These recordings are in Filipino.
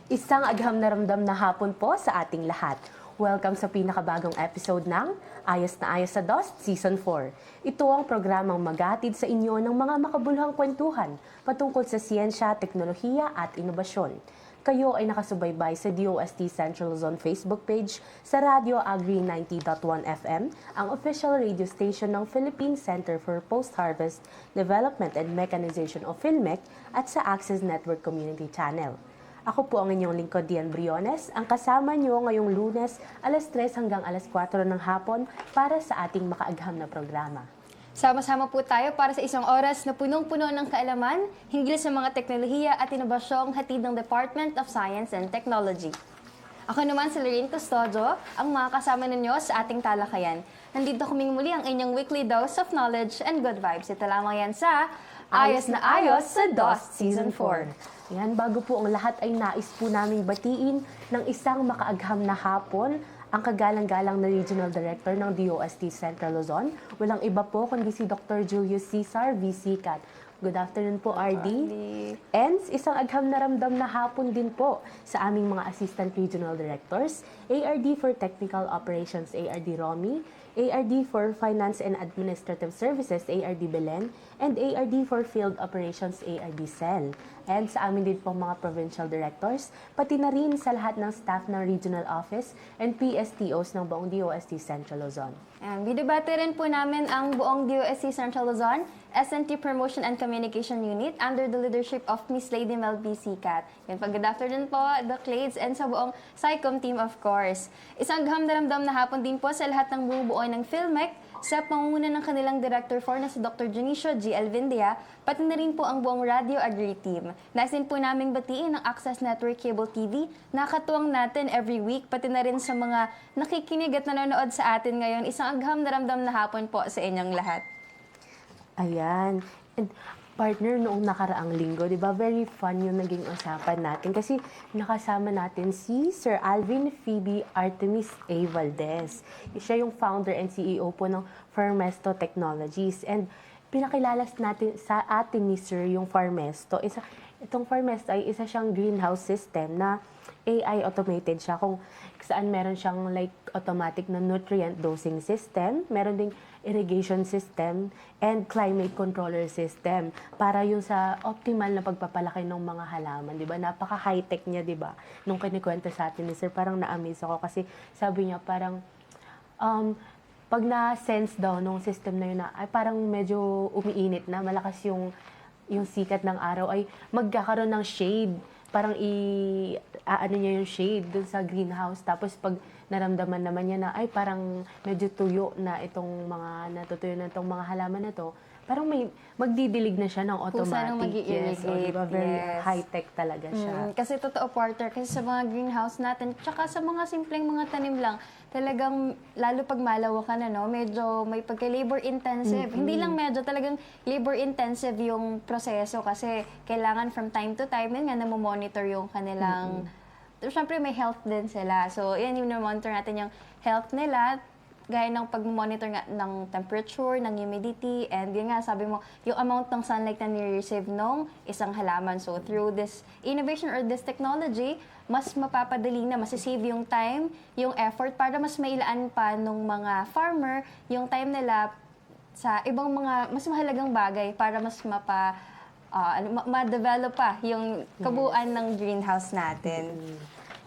Isang agham na ramdam na hapon po sa ating lahat. Welcome sa pinakabagong episode ng Ayos na Ayos sa DOS Season 4. Ito ang programang maghatid sa inyo ng mga makabuluhang kwentuhan patungkol sa siyensya, teknolohiya at inobasyon. Kayo ay nakasubaybay sa DOST Central Luzon Facebook page, sa Radio Agri 90.1 FM, ang official radio station ng Philippine Center for Post-Harvest Development and Mechanization o PhilMec at sa Access Network Community Channel. Ako po ang inyong lingkod, Dian Briones, ang kasama nyo ngayong Lunes, alas 3 hanggang alas 4 ng hapon para sa ating makaagham na programa. Sama-sama po tayo para sa isang oras na punong-puno ng kaalaman, hinggil sa mga teknolohiya at inobasyong hatid ng Department of Science and Technology. Ako naman si Lorraine Custodio, ang mga kasama ninyo sa ating talakayan. Nandito kaming muli ang inyong weekly dose of knowledge and good vibes. Ito lamang yan sa Ayos na Ayos sa DOS Season 4. Yan, bago po ang lahat ay nais po naming batiin ng isang makaagham na hapon ang kagalang-galang na Regional Director ng DOST Central Luzon. Walang iba po kundi si Dr. Julius Cesar V. Sicat. Good afternoon po, RD. And isang agham na ramdam na hapon din po sa aming mga Assistant Regional Directors, ARD for Technical Operations, ARD Romy, ARD for Finance and Administrative Services, ARD Belen, and ARD for Field Operations, ARD Cell. And sa amin din po mga Provincial Directors, pati na rin sa lahat ng staff ng Regional Office and PSTOs ng buong DOST Central Luzon. And bidebate rin po namin ang buong DOST Central Luzon, SNT Promotion and Communication Unit under the leadership of Miss Lady Mel B. Sicat. Yan, good afternoon po, the Clades, and sa buong SciComm team of course. Isang damdam na hapon din po sa lahat ng bumubuo ng PhilMec, sa pangunguna ng kanilang Director 4 na si Dr. Junicio G. Elvindia, pati na rin po ang buong Radio Agri team. Nais din po naming batiin ang Access Network Cable TV, nakatuwang natin every week, pati na rin sa mga nakikinig at nanonood sa atin ngayon. Isang agham na ramdam na hapon po sa inyong lahat. Ayan. And partner, noong nakaraang linggo, di ba, very fun yung naging usapan natin kasi nakasama natin si Sir Alvin Phoebe Artemis A. Valdez. Siya yung founder and CEO po ng Farmesto Technologies. And pinakilala natin sa atin ni Sir yung Farmesto. Itong Farmesto ay isa siyang greenhouse system na AI automated siya, kung saan meron siyang like automatic na nutrient dosing system, meron ding irrigation system, and climate controller system para yung sa optimal na pagpapalaki ng mga halaman, di ba? Napaka-high-tech niya, di ba? Nung kinikwento sa atin ni Sir, parang na-amaze ako kasi sabi niya parang pag na-sense daw nung system na yun na ay parang medyo umiinit na, malakas yung sikat ng araw, ay magkakaroon ng shade. Parang ano niya yung shade dun sa greenhouse. Tapos pag naramdaman naman niya na ay parang medyo tuyo na itong mga natutuyo na itong mga halaman na to, parang may magdidilig na siya ng automatic. Kung mag-i-irrigate. Yes, o, diba? Very high-tech talaga siya. Kasi totoo, partner, kasi sa mga greenhouse natin, tsaka sa mga simpleng mga tanim lang, talagang, lalo pag malawakan, medyo may pagka-labor intensive. Hindi lang medyo, talagang labor intensive yung proseso kasi kailangan from time to time, yun nga, namomonitor yung kanilang, syempre may health din sila. So, yan yung monitor natin yung health nila, gaya ng pag-monitor nga ng temperature, ng humidity, and yun nga, sabi mo, yung amount ng sunlight na nire-receive nung isang halaman. So, through this innovation or this technology, mas mapapadali na, masisave yung time, yung effort, para mas mailaan pa nung mga farmer yung time nila sa ibang mga mas mahalagang bagay para mas ma-develop pa yung kabuuan ng greenhouse natin.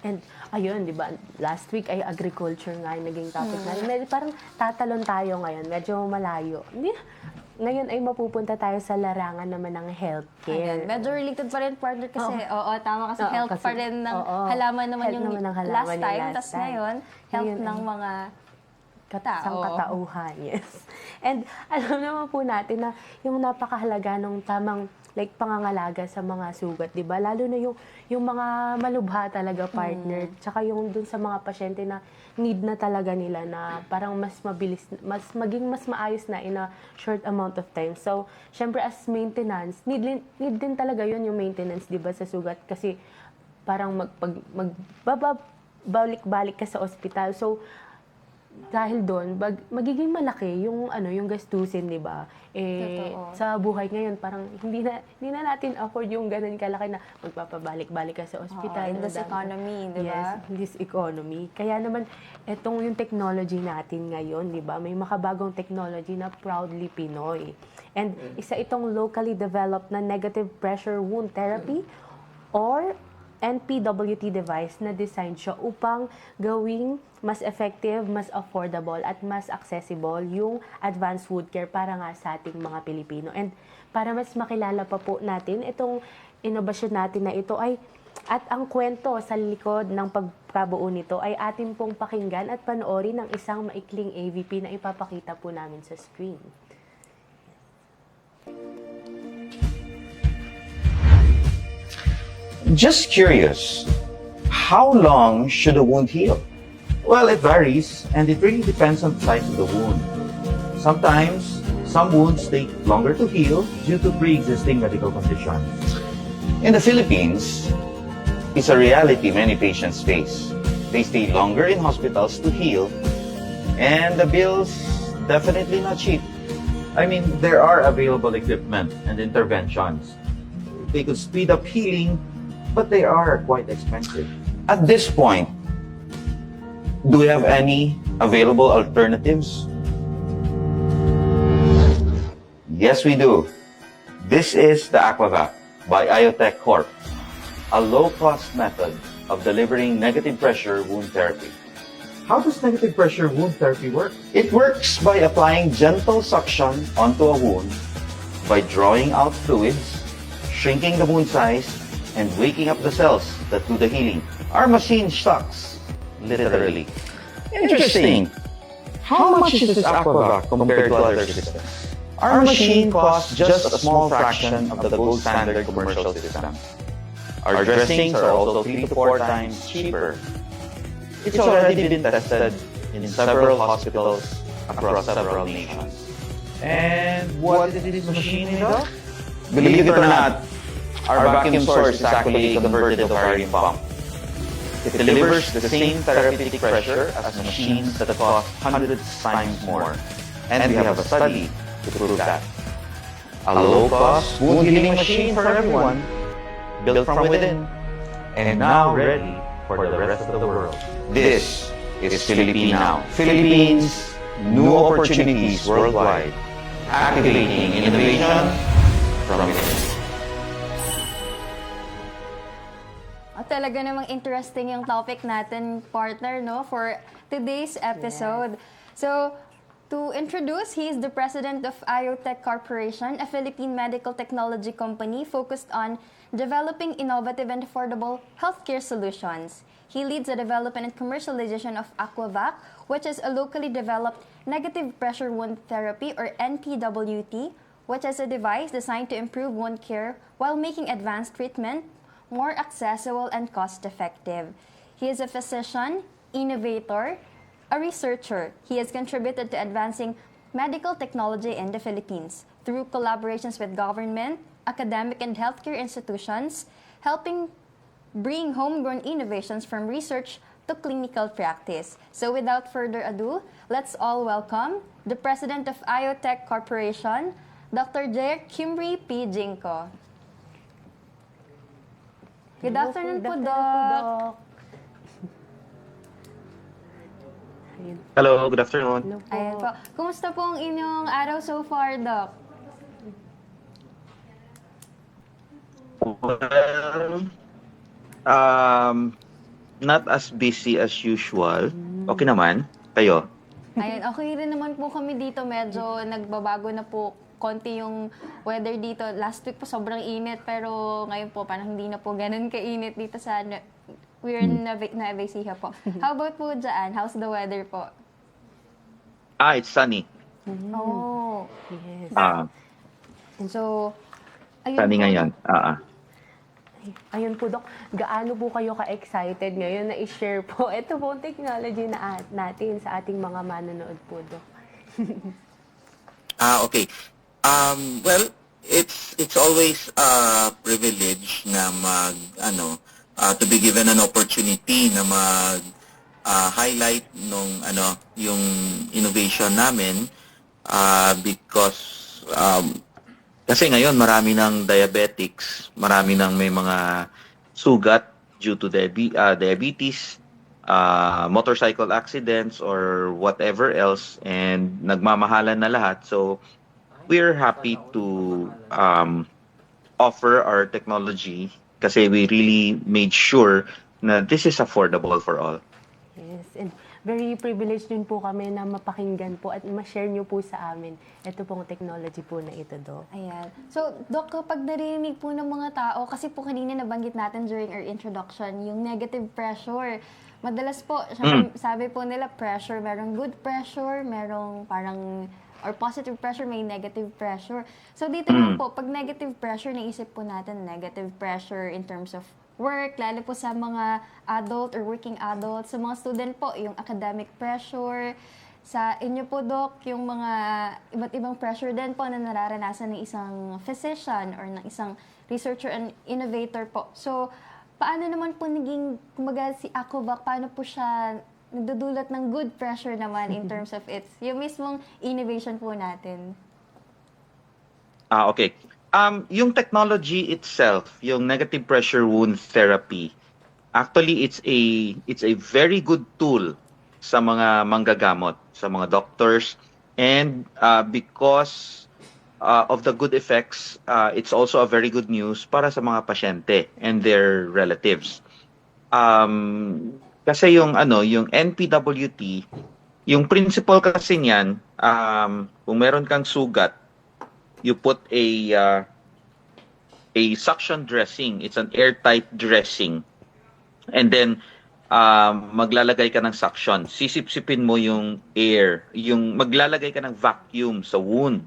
And ayun, di ba, last week ay agriculture nga yung naging topic natin. Parang tatalon tayo ngayon, medyo malayo. Ngayon ay mapupunta tayo sa larangan naman ng healthcare. Ayan, medyo related pa rin, partner, kasi tama, kasi health kasi, pa rin ng halaman naman health yung naman ng halaman last yung time. last Tapos time. ngayon, health Ngayon ng mga katauhan, yes. And alam naman po natin na yung napakahalaga ng tamang like pangangalaga sa mga sugat, 'di ba? Lalo na yung mga malubha talaga, partner. Tsaka yung dun sa mga pasyente na need na talaga nila na parang mas mabilis, mas maayos na in a short amount of time. So, syempre as maintenance, need din talaga yun yung maintenance, 'di ba, sa sugat kasi parang magbabalik-balik ka sa ospital. So, dahil doon, magiging malaki yung yung gastusin, 'di ba? Totoo. Sa buhay ngayon parang hindi na natin afford yung ganun kalaki na magpapabalik-balik ka sa ospital. in this madami ka- economy, di ba? Yes, in this economy. Kaya naman etong yung technology natin ngayon, 'di ba? May makabagong technology na proudly Pinoy. And isa itong locally developed na negative pressure wound therapy or NPWT device na design siya upang gawing mas effective, mas affordable, at mas accessible yung advanced wound care para nga sa ating mga Pilipino. And para mas makilala pa po natin itong inobasyon natin na ito at ang kwento sa likod ng pagkabuo nito ay atin pong pakinggan at panoorin ng isang maikling AVP na ipapakita po namin sa screen. Just curious, how long should a wound heal? Well, it varies, and it really depends on the size of the wound. Sometimes, some wounds take longer to heal due to pre-existing medical conditions. In the Philippines, it's a reality many patients face. They stay longer in hospitals to heal, and the bills definitely not cheap. I mean, there are available equipment and interventions. They could speed up healing, but they are quite expensive. At this point, do we have any available alternatives? Yes, we do. This is the Aquavac by Iotech Corp, a low-cost method of delivering negative pressure wound therapy. How does negative pressure wound therapy work? It works by applying gentle suction onto a wound, by drawing out fluids, shrinking the wound size, and waking up the cells that do the healing. Our machine sucks, literally. Interesting. How much is this Aquavac compared to other systems? Our machine costs just a small fraction of the gold standard commercial system. Our dressings are also 3 to 4 times cheaper. It's already been tested in several hospitals across several nations. And what is this machine made of? Believe it or not, our vacuum source is actually a converted ovarian pump. It delivers the same therapeutic pressure as machines that cost hundreds times more. And we have a study to prove that. A low-cost wound healing machine for everyone, built from within, and now ready for the rest of the world. This is Filipino. Philippines, new opportunities worldwide, activating innovation from within. Talaga namang interesting yung topic natin, partner, no, for today's episode. So, to introduce, he is the president of Iotech Corporation, a Philippine medical technology company focused on developing innovative and affordable healthcare solutions. He leads the development and commercialization of Aquavac, which is a locally developed negative pressure wound therapy, or NPWT, which is a device designed to improve wound care while making advanced treatment more accessible and cost-effective. He is a physician, innovator, a researcher. He has contributed to advancing medical technology in the Philippines through collaborations with government, academic, and healthcare institutions, helping bring homegrown innovations from research to clinical practice. So without further ado, let's all welcome the President of Iotech Corporation, Dr. J. Kimry P. Jinko. Good afternoon po, Doc. Ayun. Hello, good afternoon. Hello po. Ayan po. Kumusta po ang inyong araw so far, Doc? Well, not as busy as usual. Okay naman. Kayo? Ayan, okay rin naman po kami dito. Medyo nagbabago na po konti yung weather dito. Last week po sobrang init, pero ngayon po parang hindi na po ganun kainit dito sa we're in Nueva Ecija po. How about po dyan? How's the weather po? It's sunny. Oh. Yes. So, ayun Sunny po, ngayon. Ayun po, Dok. Gaano po kayo ka-excited ngayon na i-share po ito po ang technology na natin sa ating mga manonood po, Dok? Okay. Well, it's always a privilege na to be given an opportunity na highlight nung yung innovation namin because kasi ngayon marami ng diabetics, marami ng may mga sugat due to diabetes, motorcycle accidents or whatever else, and nagmamahalan na lahat. So we're happy to offer our technology kasi we really made sure na this is affordable for all. Yes, and very privileged din po kami na mapakinggan po at ma-share nyo po sa amin ito pong technology po na ito, Doc. Ayan. So, Doc, kapag narinig po ng mga tao, kasi po kanina nabanggit natin during our introduction, yung negative pressure. Madalas po, sabi po nila pressure, merong good pressure, merong parang or positive pressure, may negative pressure. So dito naman po, pag negative pressure, naisip po natin negative pressure in terms of work, lalo po sa mga adult or working adults. Sa mga student po, yung academic pressure. Sa inyo po, Doc, yung mga iba't ibang pressure din po na nararanasan ng isang physician or ng isang researcher and innovator po. So, paano naman po naging, kumbaga si Aquavac, paano po siya nagdudulot ng good pressure naman in terms of its, yung mismong innovation po natin? Okay. Yung technology itself, yung negative pressure wound therapy, actually it's a very good tool sa mga manggagamot, sa mga doctors, and because of the good effects, it's also a very good news para sa mga pasyente and their relatives. Kasi yung NPWT, yung principle kasi niyan, kung meron kang sugat, you put a suction dressing. It's an airtight dressing. And then maglalagay ka ng suction. Sisipsipin mo yung air, yung maglalagay ka ng vacuum sa wound.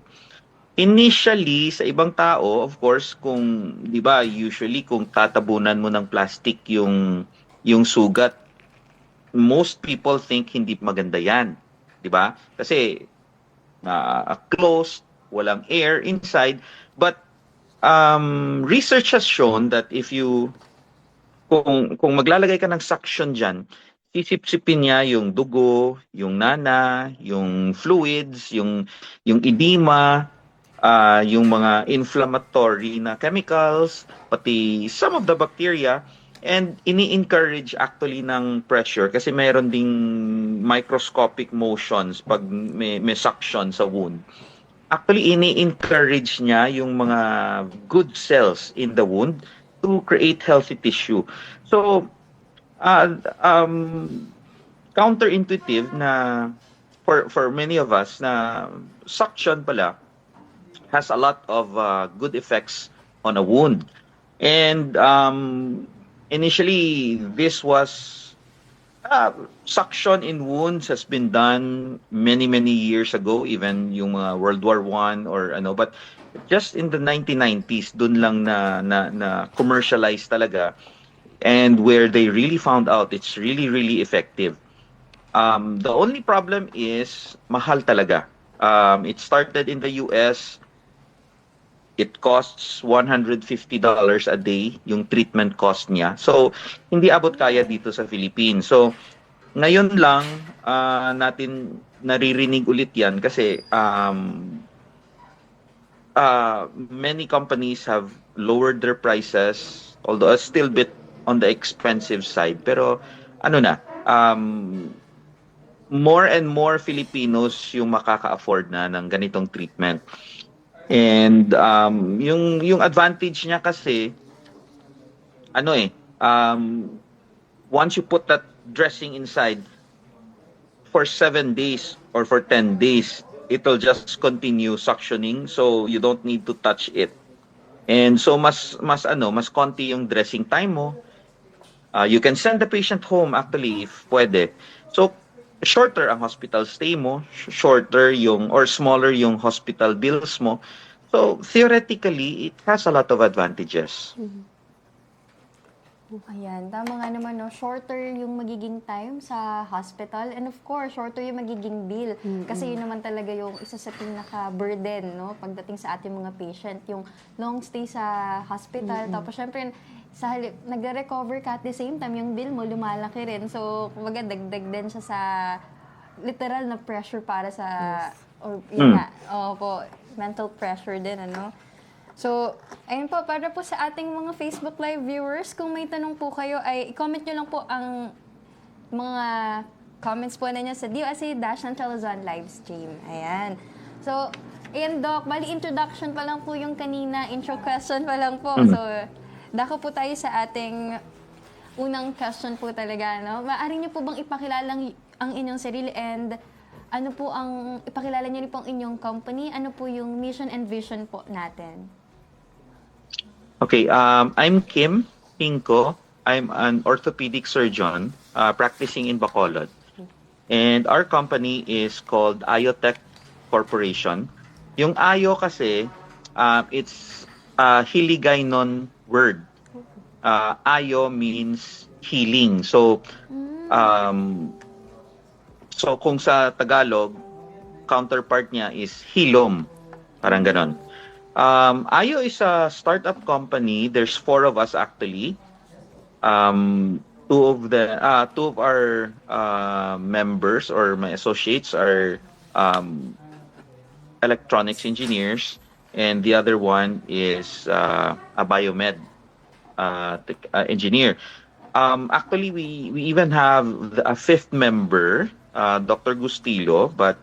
Initially, sa ibang tao, of course, kung 'di ba, usually kung tatabunan mo ng plastic yung sugat, most people think hindi maganda yan, 'di ba? Kasi closed, walang air inside, but research has shown that if you kung maglalagay ka ng suction diyan, sisipsipin niya yung dugo, yung nana, yung fluids, yung edema, yung mga inflammatory na chemicals, pati some of the bacteria. And ini-encourage actually ng pressure kasi mayroon ding microscopic motions pag may suction sa wound. Actually, ini-encourage niya yung mga good cells in the wound to create healthy tissue. So, counterintuitive na for many of us na suction pala has a lot of good effects on a wound. And initially, this was suction in wounds has been done many years ago, even yung World War I or ano. But just in the 1990s, dun lang na commercialized talaga, and where they really found out it's really effective. The only problem is mahal talaga. It started in the US. It costs $150 a day, yung treatment cost niya. So, hindi abot kaya dito sa Philippines. So, ngayon lang natin naririnig ulit yan kasi many companies have lowered their prices, although it's still a bit on the expensive side. Pero, more and more Filipinos yung makaka-afford na ng ganitong treatment. And yung advantage niya kasi once you put that dressing inside for 7 days or for 10 days, it'll just continue suctioning, so you don't need to touch it. And so mas konti yung dressing time mo. You can send the patient home actually if pwede. So shorter ang hospital stay mo, shorter or smaller yung hospital bills mo. So theoretically, it has a lot of advantages. Ayan, tama nga naman, no? Shorter yung magiging time sa hospital, and of course, shorter yung magiging bill. Kasi yun naman talaga yung isa sa pinaka-burden, no? Pagdating sa ating mga patient, yung long stay sa hospital. Tapos syempre, sa halip, nagre-recover ka at the same time, yung bill mo lumalaki rin. So, kumbaga, dagdag din siya sa literal na pressure para sa, or yun nga, po, mental pressure din, ano. So, ayun po, para po sa ating mga Facebook Live viewers, kung may tanong po kayo, ay i-comment nyo lang po ang mga comments po ninyo sa DOSC Dash ng Telezon live stream. Ayan. So, ayan, Doc, bali introduction pa lang po yung kanina, intro question pa lang po. So, dako po tayo sa ating unang question po talaga, no? Maaari niyo po bang ipakilala ang inyong sarili and ano po ang, ipakilala niyo rin po ang inyong company, ano po yung mission and vision po natin? Okay, I'm Kim Pinco. I'm an orthopedic surgeon practicing in Bacolod. And our company is called Iotech Corporation. Yung Ayo kasi, it's a Hiligaynon word. Ayo means healing. So kung sa Tagalog, counterpart niya is hilom. Parang ganon. Ayo is a startup company. There's 4 of us actually. Two of our members or my associates are electronics engineers, and the other one is a biomed engineer. Actually, we even have a 5th member, Dr. Gustilo, but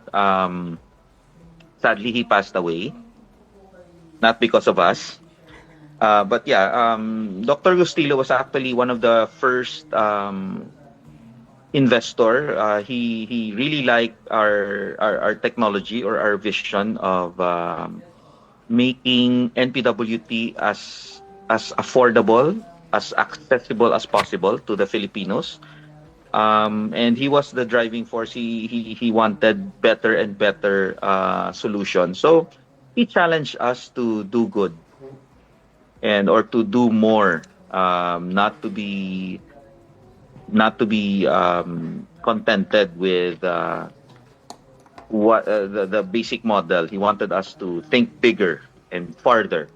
sadly he passed away. Not because of us. But yeah, Dr. Gustilo was actually one of the first investor. He really liked our technology or our vision of making NPWT as affordable, as accessible as possible to the Filipinos. And he was the driving force. He wanted better and better solutions. So he challenged us to do good or to do more, not to be contented with what the basic model. He wanted us to think bigger and farther.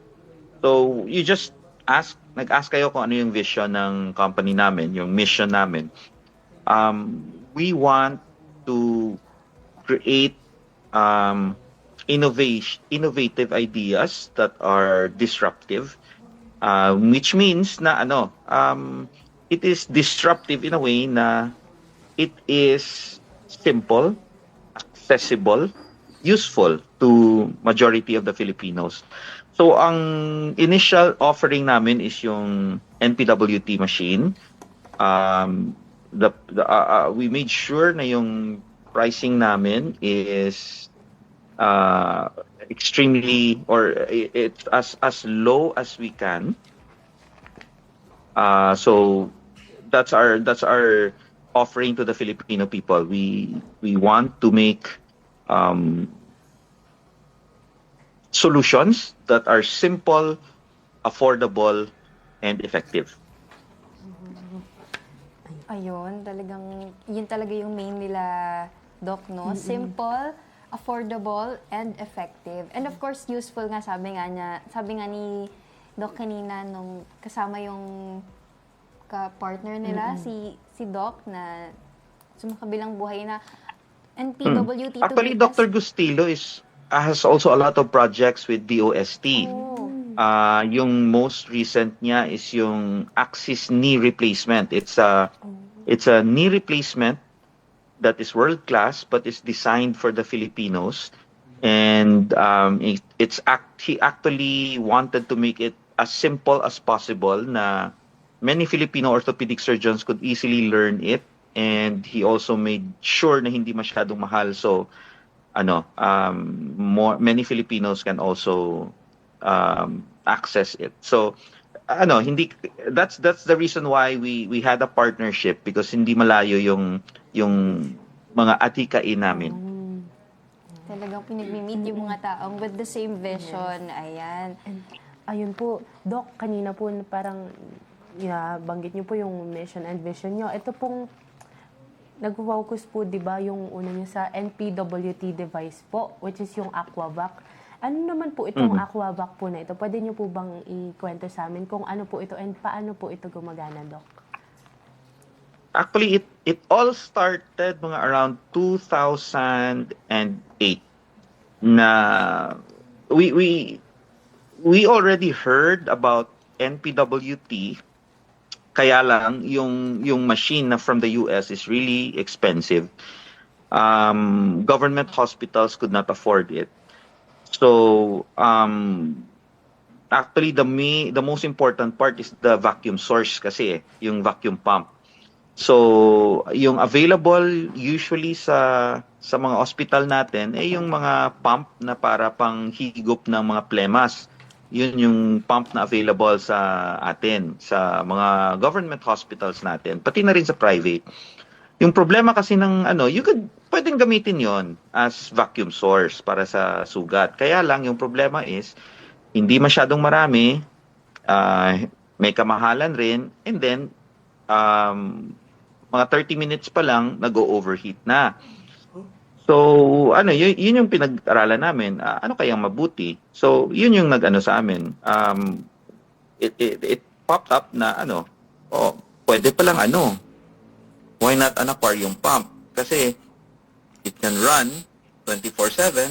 So you just nag-ask kayo kung ano yung vision ng company namin, yung mission namin. We want to create innovative ideas that are disruptive, which means na it is disruptive in a way na it is simple, accessible, useful to majority of the Filipinos. So ang initial offering namin is yung NPWT machine. We made sure na yung pricing namin is extremely, or it's as low as we can. So that's our offering to the Filipino people. We want to make solutions that are simple, affordable, and effective. Ayun, yun talaga yung main nila, Doc, no? Simple, affordable, and effective. And of course, useful nga, sabi nga ni Doc kanina nung kasama yung ka-partner nila, si Doc, na sumakabilang buhay na NPWT. Actually, Dr. Gustilo has also a lot of projects with DOST. Oh. Yung most recent niya is yung Axis knee replacement. It's a knee replacement that is world class, but is designed for the Filipinos. And he actually wanted to make it as simple as possible na many Filipino orthopedic surgeons could easily learn it. And he also made sure na hindi masyadong mahal. So many Filipinos can also access it. So that's the reason why we had a partnership, because hindi malayo yung mga atikain namin. Talagang pinag-meet yung mga taong with the same vision. Yes. Ayan. And ayun po, Doc, kanina po parang banggit niyo po yung mission and vision niyo. Ito pong nag-focus po, di ba, yung una niyo sa NPWT device po, which is yung Aquavac. Ano naman po itong Aquavac po na ito? Pwede niyo po bang ikwento sa amin kung ano po ito and paano po ito gumagana, Doc? Actually, it all started mga around 2008 na we already heard about NPWT, kaya lang yung machine na from the US is really expensive. Government hospitals could not afford it. So actually the most important part is the vacuum source kasi yung vacuum pump. So, yung available usually sa mga hospital natin ay yung mga pump na para pang higop ng mga plemas. Yun yung pump na available sa atin, sa mga government hospitals natin, pati na rin sa private. Yung problema kasi ng pwedeng gamitin yon as vacuum source para sa sugat. Kaya lang yung problema is hindi masyadong marami, may kamahalan rin, and then mga 30 minutes pa lang, nag-overheat na. So, yun yung pinag-aralan namin. Ano kayang mabuti? So, yun yung nag-ano sa amin. It popped up na pwede palang why not an aquarium pump? Kasi, it can run 24/7,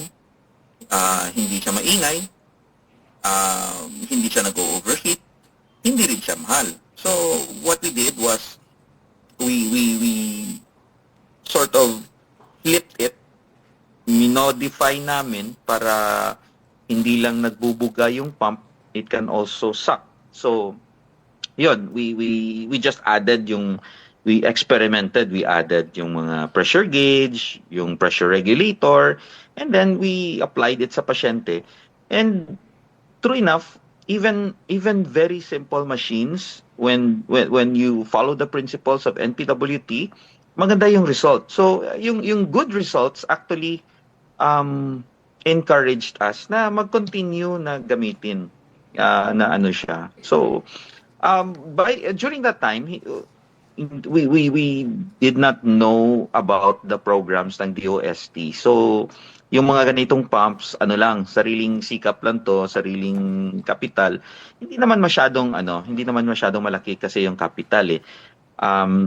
hindi siya maingay, hindi siya nag-overheat, hindi rin siya mahal. So, what we did was, we sort of flipped it, minodify namin para hindi lang nagbubuga yung pump, it can also suck. So, yun, we just added we experimented, we added yung mga pressure gauge, yung pressure regulator, and then we applied it sa pasyente. And true enough, even very simple machines, when you follow the principles of NPWT, maganda yung result. So yung good results actually encouraged us na mag-continue na gamitin na siya. So during that time, we did not know about the programs ng DOST. So yung mga ganitong pumps, sariling sikap lang to, sariling kapital. Hindi naman masyadong malaki kasi yung kapital eh.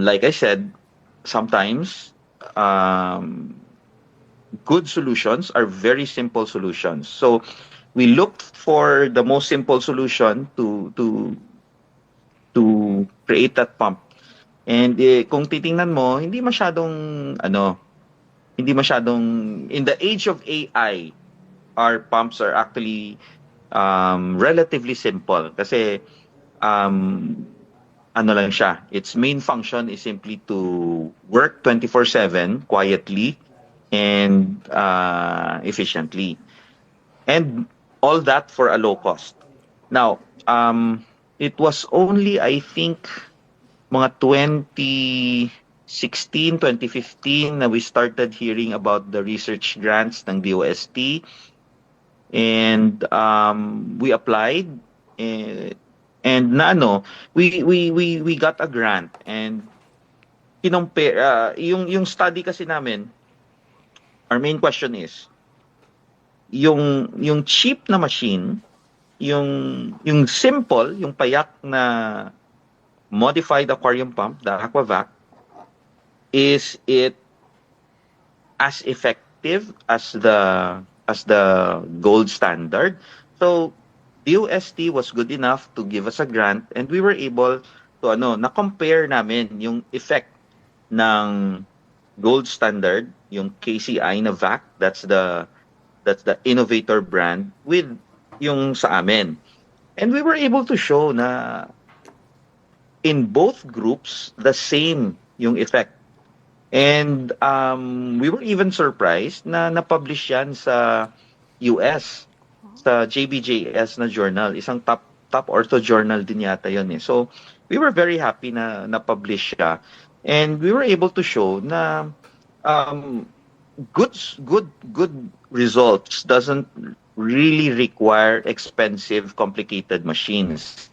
Like I said, sometimes good solutions are very simple solutions. So we looked for the most simple solution to create that pump. And kung titingnan mo, hindi masyadong in the age of AI, our pumps are actually relatively simple kasi lang siya. Its main function is simply to work 24/7 quietly and efficiently. And all that for a low cost. Now, it was only, I think, mga 2016, 2015 na we started hearing about the research grants ng DOST, and we applied, and we got a grant, and kinompare yung study kasi namin. Our main question is yung cheap na machine, yung simple, yung payak na modified aquarium pump, the Aquavac, is it as effective as the gold standard? So DOST was good enough to give us a grant, and we were able to na-compare namin yung effect ng gold standard, yung KCI na VAC, that's the innovator brand, with yung sa amin. And we were able to show na in both groups, the same yung effect. And we were even surprised na na-publish yan sa US, sa JBJS na journal. Isang top ortho journal din yata yun eh. So, we were very happy na na-publish siya. And we were able to show na good results doesn't really require expensive, complicated machines.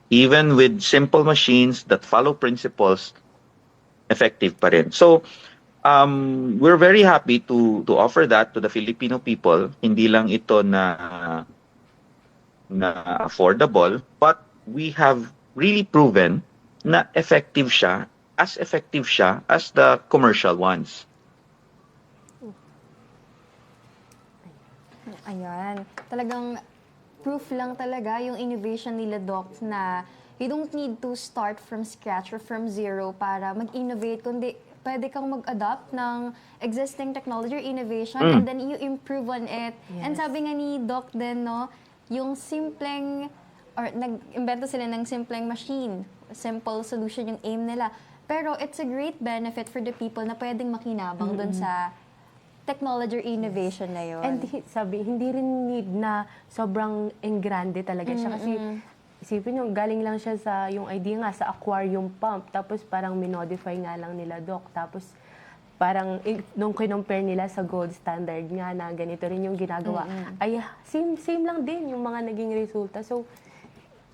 Even with simple machines that follow principles, effective pa rin. So, we're very happy to offer that to the Filipino people. Hindi lang ito na affordable, but we have really proven na effective siya as the commercial ones. Ayan. Talagang proof lang talaga yung innovation nila, Doc, na you don't need to start from scratch or from zero para mag-innovate, kundi pwede kang mag-adopt ng existing technology or innovation and then you improve on it. And sabi nga ni Doc din, no, yung simpleng, or nag-invento sila ng simpleng machine, simple solution yung aim nila. Pero it's a great benefit for the people na pwedeng makinabang dun sa technology or innovation na yun. And sabi, hindi rin need na sobrang engrande talaga siya. Kasi isipin nyo, galing lang siya sa, yung idea nga, sa aquarium pump. Tapos parang minodify nga lang nila, Doc. Tapos parang nung kinompare nila sa gold standard nga na ganito rin yung ginagawa, ay same lang din yung mga naging resulta. So,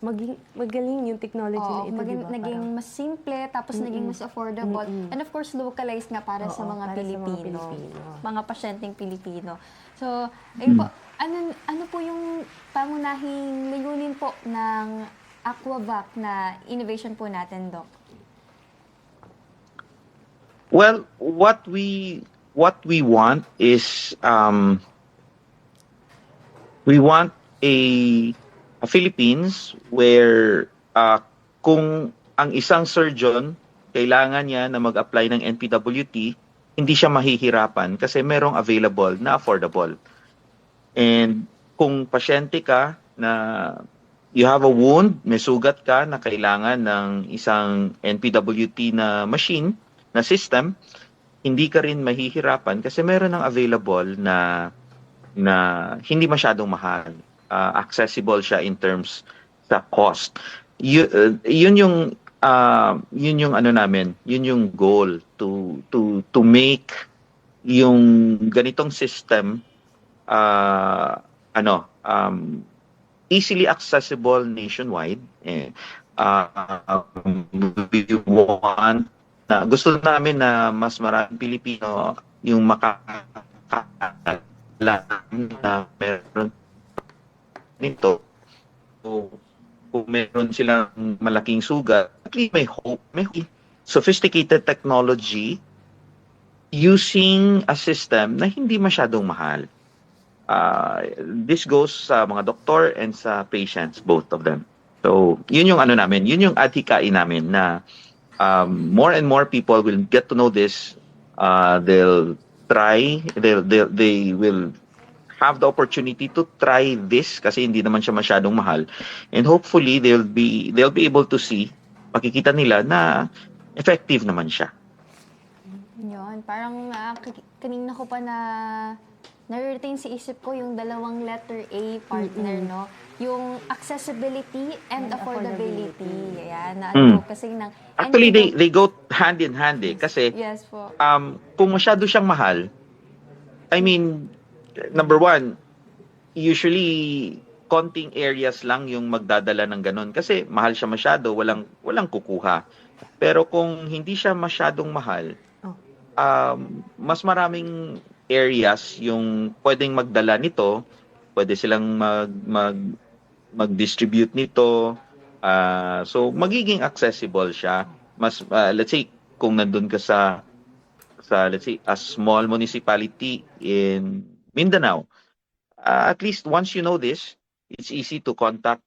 magaling yung technology na ito, diba? Naging Parang, mas simple, tapos naging mas affordable. And of course, localized nga para sa Oo, mga para sa mga Pilipino. Pilipino. Mga pasyenteng Pilipino. So, ayun po, ano po yung pangunahing layunin po ng Aquavac na innovation po natin, Doc? Well, what we want is we want a Philippines where kung ang isang surgeon kailangan niya na mag-apply ng NPWT, hindi siya mahihirapan kasi merong available na affordable. And kung pasyente ka na you have a wound, may sugat ka na kailangan ng isang NPWT na machine, na system, hindi ka rin mahihirapan kasi meron ng available na hindi masyadong mahal. Accessible siya in terms sa cost. Yun yung ano namin, yun yung goal to make yung ganitong system easily accessible nationwide. We want gusto namin na mas maraming Pilipino yung makakaalam na meron nito. So, kung meron silang malaking sugat, at least may hope. May sophisticated technology using a system na hindi masyadong mahal. This goes sa mga doktor and sa patients, both of them. So, yun yung ano namin, yun yung adhikain namin na more and more people will get to know this. They will have the opportunity to try this kasi hindi naman siya masyadong mahal. And hopefully they'll be able to see, makikita nila na effective naman siya. Yun, parang kanina ko pa na-retain sa isip ko yung dalawang letter A partner, no? Yung accessibility and affordability. Ayan, na-advocacy ng... Actually, they go hand in hand kasi Yes po. kung masyado siyang mahal, I mean, number one, usually konting areas lang yung magdadala ng ganun kasi mahal siya masyado, walang kukuha. Pero kung hindi siya masyadong mahal, mas maraming areas yung pwedeng magdala nito, pwede silang mag-distribute nito. So magiging accessible siya. Mas let's say kung nandun ka sa let's say a small municipality in Mindanao, at least once you know this, it's easy to contact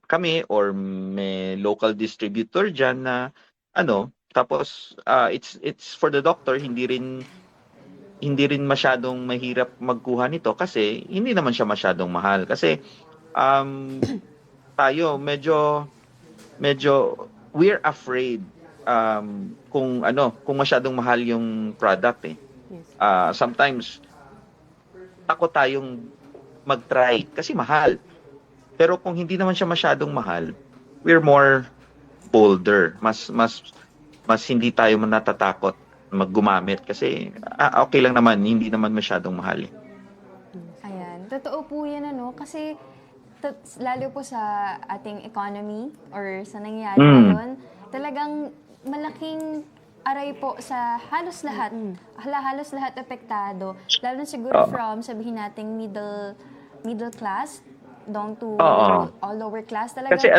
kami or may local distributor dyan na tapos it's for the doctor, hindi rin masyadong mahirap magkuha nito kasi hindi naman siya masyadong mahal kasi tayo medyo we're afraid kung masyadong mahal yung product eh. yes. Sometimes takot tayong mag-try kasi mahal. Pero kung hindi naman siya masyadong mahal, we're more bolder. Mas hindi tayo natatakot maggumamit kasi okay lang naman, hindi naman masyadong mahal. Ayan. Totoo po yan, kasi lalo po sa ating economy or sa nangyayari ngayon, talagang malaking aray po sa halos lahat. Halos lahat apektado. Lalo na siguro from, sabihin natin, middle class down to Oo. all lower class. Talaga, Kasi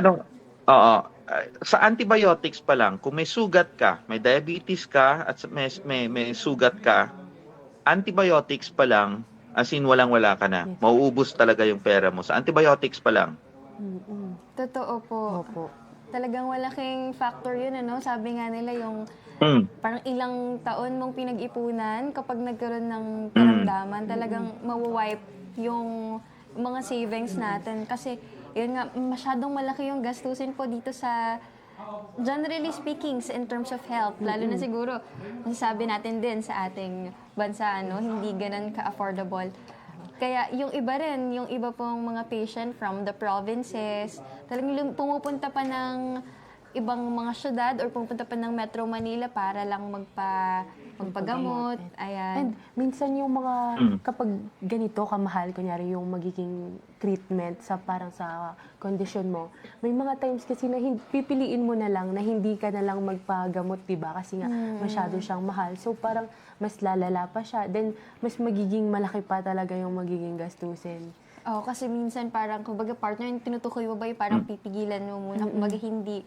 sa antibiotics pa lang, kung may sugat ka, may diabetes ka, at may sugat ka, antibiotics pa lang, as in walang-wala ka na. Yes. Mauubos talaga yung pera mo. Sa antibiotics pa lang. totoo po. Opo. Talagang malaking factor yun, ano? Sabi nga nila yung Mm. parang ilang taon mong pinag-ipunan kapag nagkaroon ng karamdaman, talagang mawiwipe yung mga savings natin. Kasi, yun nga, masyadong malaki yung gastusin po dito sa, generally speaking, in terms of health. Lalo na siguro, masasabi natin din sa ating bansa, ano, hindi ganun ka-affordable. Kaya yung iba rin, yung iba pong mga patient from the provinces, talagang pumupunta pa ng ibang mga syudad or pupunta pa ng Metro Manila para lang magpagamot. Ayan. And minsan yung mga, kapag ganito kamahal, kunyari yung magiging treatment sa parang sa kondisyon mo, may mga times kasi na pipiliin mo na lang na hindi ka na lang magpagamot, diba? Kasi nga masyado siyang mahal. So parang mas lalala pa siya. Then mas magiging malaki pa talaga yung magiging gastusin. Oh, kasi minsan parang, kumbaga partner, yung tinutukoy mo ba yung parang pipigilan mo muna, kumbaga hindi,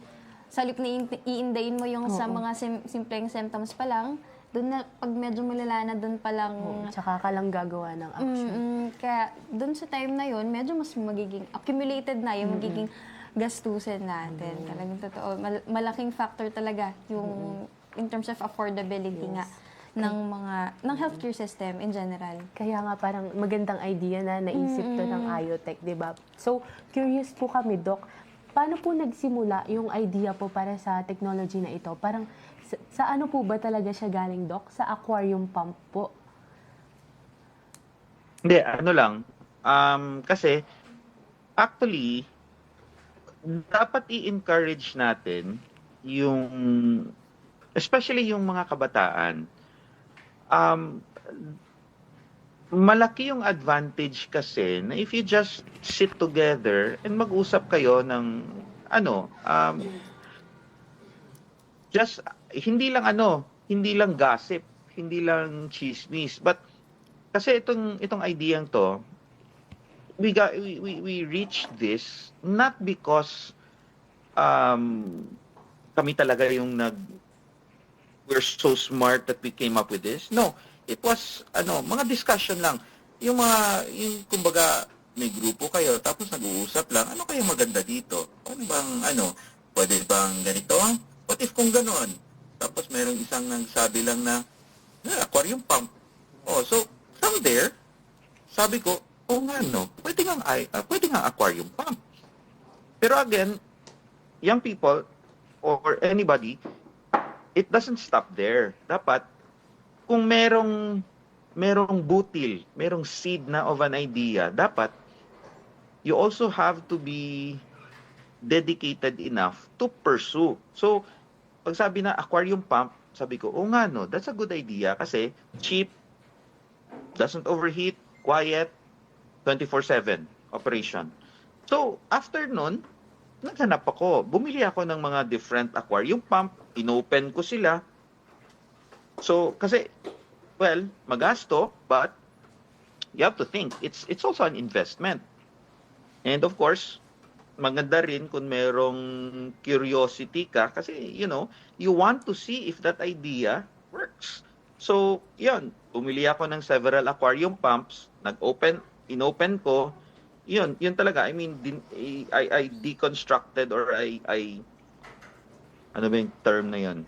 sa halip na iindayin mo yung sa mga simpleng symptoms pa lang, doon na, pag medyo malala na, doon pa lang, Tsaka ka lang gagawa ng action. kaya doon sa time na yon medyo mas magiging accumulated na yung magiging gastusin natin. Talagang totoo. Malaking factor talaga yung in terms of affordability nga ng healthcare system in general. Kaya nga parang magandang idea na naisip to ng IoTech, di ba? So, curious po kami, Doc, paano po nagsimula yung idea po para sa technology na ito? Parang sa ano po ba talaga siya galing, Doc? Sa aquarium pump po? Hindi, ano lang. Kasi, actually, dapat i-encourage natin yung, especially yung mga kabataan. Malaki yung advantage kasi na if you just sit together and mag-usap kayo ng just hindi lang gossip, hindi lang chismis, but kasi itong ideyang to, we reached this not because kami talaga yung we're so smart that we came up with this. No, it was mga discussion lang. Yung kumbaga may grupo kayo tapos nag-uusap lang, ano kaya maganda dito? Ano bang pwede bang ganito? What if kung ganon? Tapos merong isang nagsabi lang na aquarium pump. Oh, so from there, sabi ko, pwede nga aquarium pump. Pero again, young people or anybody, it doesn't stop there. Dapat, kung merong butil, merong seed na of an idea, dapat, you also have to be dedicated enough to pursue. So, pag sabi na aquarium pump, sabi ko, that's a good idea kasi cheap, doesn't overheat, quiet, 24/7 operation. So, after nun, naghanap ako. Bumili ako ng mga different aquarium pump, inopen ko sila. So, kasi, magasto, but you have to think, it's also an investment. And of course, maganda rin kung merong curiosity ka kasi, you want to see if that idea works. So, yun, bumili ako ng several aquarium pumps, inopen ko, yun talaga. I mean, I deconstructed or I ano ba yung term na yun?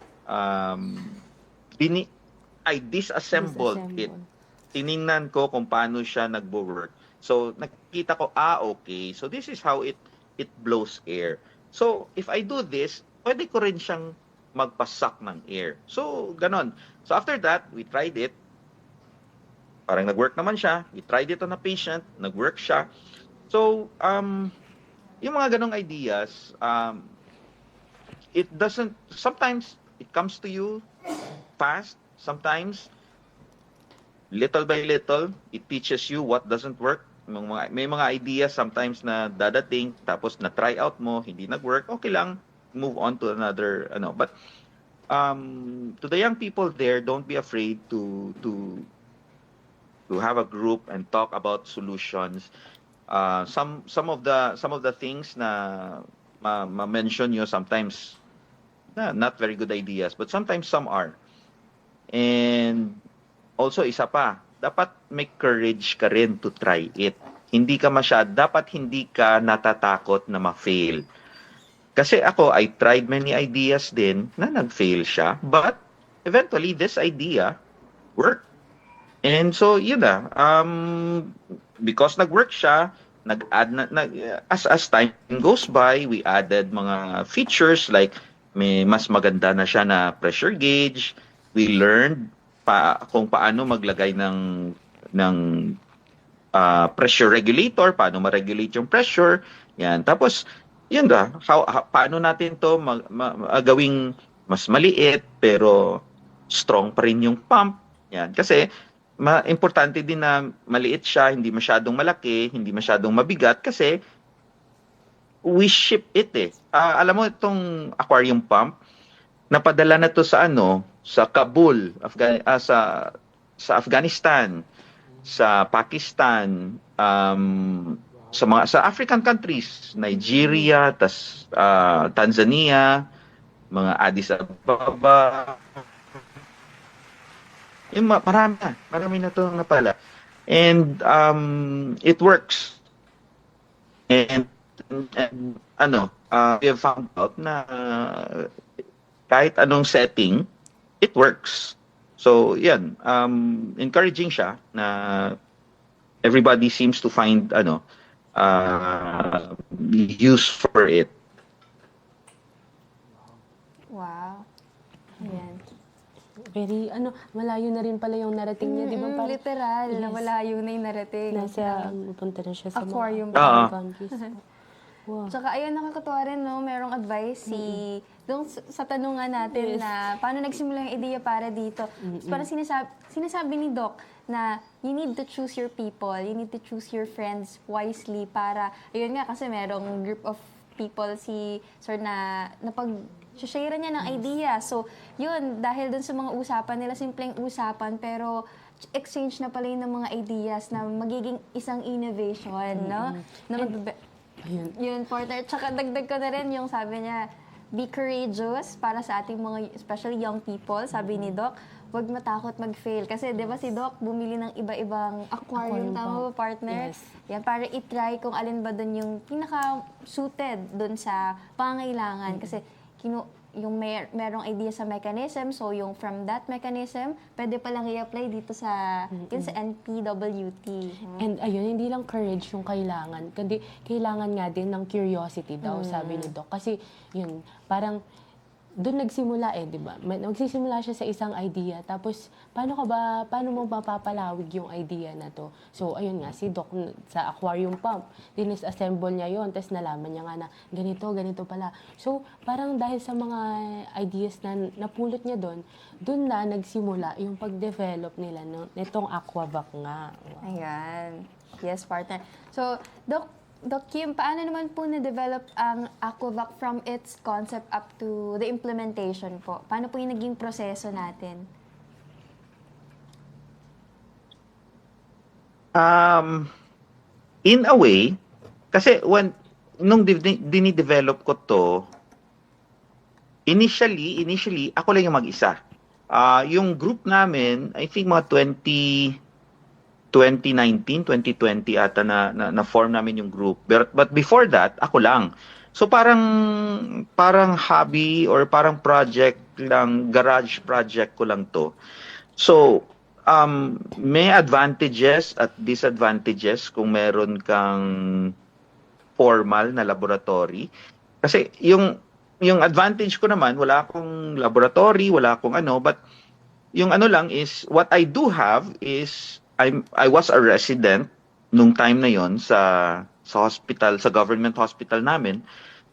I disassembled it. Tiningnan ko kung paano siya nagbo-work. So, nakikita ko, okay. So, this is how it blows air. So, if I do this, pwede ko rin siyang magpasak ng air. So, ganon. So, after that, we tried it. Parang nag-work naman siya. We tried it on a patient. Nag-work siya. So, yung mga ganong ideas, sometimes it comes to you fast. Sometimes, little by little, it teaches you what doesn't work. May mga ideas sometimes na dadating, tapos na-try out mo, hindi nag-work, okay lang, move on to another, But to the young people there, don't be afraid to have a group and talk about solutions. Some of the things na ma-mention nyo sometimes not very good ideas, but sometimes some are. And also isa pa, dapat may courage ka rin to try it. Dapat hindi ka natatakot na ma-fail. Kasi ako, I tried many ideas din na nag-fail siya, but eventually this idea worked. And so, yun na. Because nag-work siya, nag-add as time goes by, we added mga features like may mas maganda na siya na pressure gauge. We learned kung paano maglagay ng pressure regulator, paano ma-regulate yung pressure. Yan. Tapos, yun na. Paano natin to gawing mas maliit pero strong pa rin yung pump. Yan. Kasi, importante din na maliit siya, hindi masyadong malaki, hindi masyadong mabigat kasi we ship it eh. Alam mo itong aquarium pump, napadala na to sa Kabul, sa Afghanistan, sa Pakistan, sa African countries, Nigeria, Tanzania, mga Addis Ababa, marami na to napala. And it works. And we have found out na kahit anong setting, it works. So, yan, encouraging siya na everybody seems to find use for it. Wow. Ayan. Very, malayo na rin pala yung narating niya, di ba? Parang Literal, Yes. na malayo na yung narating. punta na siya sa Aquarium. mga Oo. countries. Wow. Tsaka ayun, nakakatuwa rin, no? Merong advice sa tanungan natin na paano nagsimula yung ideya para dito. Parang sinasabi ni Doc na you need to choose your people, you need to choose your friends wisely para, ayun nga, kasi merong group of people si Sir na pag-share niya ng idea. So, yun, dahil dun sa mga usapan nila, simpleng usapan, pero exchange na pala yun ng mga ideas na magiging isang innovation, no? Na Ayun. yun, partner. Tsaka dagdag ko na rin yung sabi niya, be courageous para sa ating mga, especially young people, sabi ni Doc, huwag matakot mag-fail. Kasi di ba si Doc bumili ng iba-ibang aquarium, tama ba, partner? Yes. Yan, para i-try kung alin ba dun yung pinaka-suited dun sa pangailangan. Kasi merong idea sa mechanism, so yung from that mechanism, pwede palang i-apply dito sa NPWT. And ayun, hindi lang courage yung kailangan, kundi kailangan nga din ng curiosity daw, sabi ni Doc. Kasi yun, parang doon nagsimula di ba? Magsisimula siya sa isang idea, tapos paano mo mapapalawig yung idea na to? So, ayun nga, si Doc sa aquarium pump, dinis-assemble niya yon, tapos nalaman niya nga na ganito pala. So, parang dahil sa mga ideas na napulot niya doon na nagsimula yung pag-develop nila nitong Aquavac nga. Wow. Ayan. Yes, partner. So, Doc Kim, paano naman po na-develop ang Aquavac from its concept up to the implementation po? Paano po yung naging proseso natin? In a way, kasi nung dinidevelop ko to, initially, ako lang yung mag-isa. Yung group namin, I think mga 2019, 2020 ata na form namin yung group. But before that, ako lang. So parang hobby or parang project lang, garage project ko lang to. So may advantages at disadvantages kung meron kang formal na laboratory. Kasi yung advantage ko naman, wala akong laboratory, wala akong but yung lang is, what I do have is, I was a resident nung time na yon sa hospital, sa government hospital namin.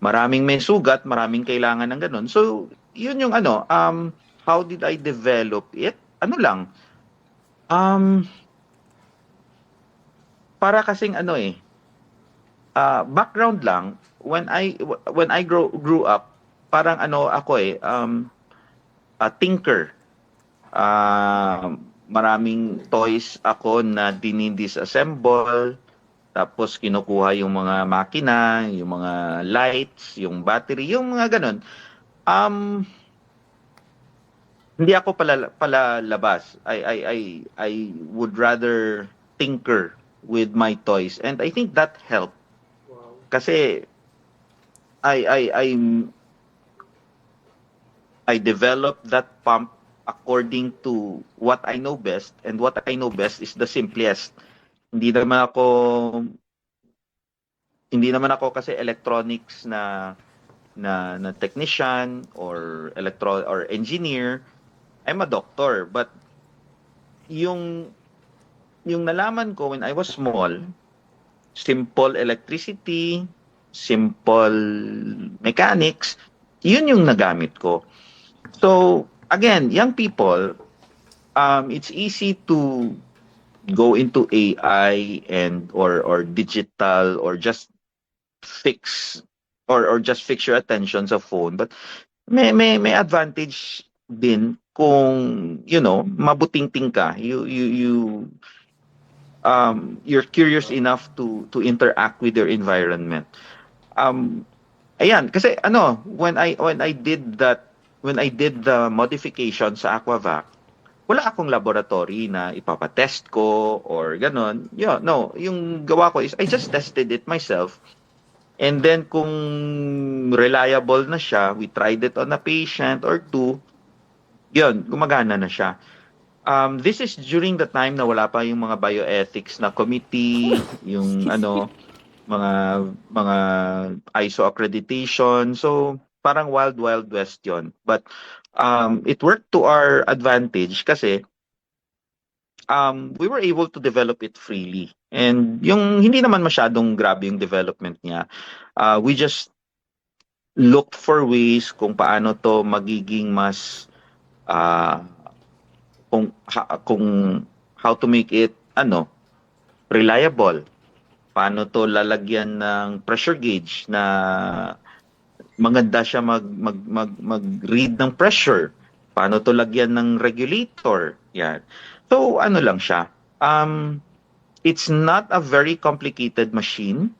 Maraming may sugat, maraming kailangan ng ganun. So, yun yung how did I develop it? Para kasing background lang, when I grew up, parang tinker. Maraming toys ako na dinidisassemble, tapos kinukuha yung mga makina, yung mga lights, yung battery, yung mga ganun. Um, Hindi ako palalabas. I would rather tinker with my toys, and I think that helped kasi I I developed that pump according to what I know best, and what I know best is the simplest. Hindi naman ako hindi naman ako kasi electronics na technician or or engineer. I'm a doctor, but yung yung nalaman ko when I was small, simple electricity, simple mechanics, yun yung nagamit ko. So, again, young people, it's easy to go into AI and or digital, or just fix or just fix your attention sa phone, but may advantage din kung mabutingting ka, you're curious enough to interact with your environment. Ayan, kasi when I did the modification sa Aquavac, wala akong laboratory na ipapatest ko or ganon. No, yung gawa ko is I just tested it myself. And then kung reliable na siya, we tried it on a patient or two, yun, gumagana na siya. This is during the time na wala pa yung mga bioethics na committee, yung mga ISO accreditation. So parang wild west yun. But it worked to our advantage kasi we were able to develop it freely. And yung hindi naman masyadong grabe yung development niya. We just looked for ways kung paano to magiging mas kung how to make it reliable. Paano to lalagyan ng pressure gauge na maganda siya mag-read ng pressure. Paano to lagyan ng regulator. Yan. So ano lang siya. It's not a very complicated machine.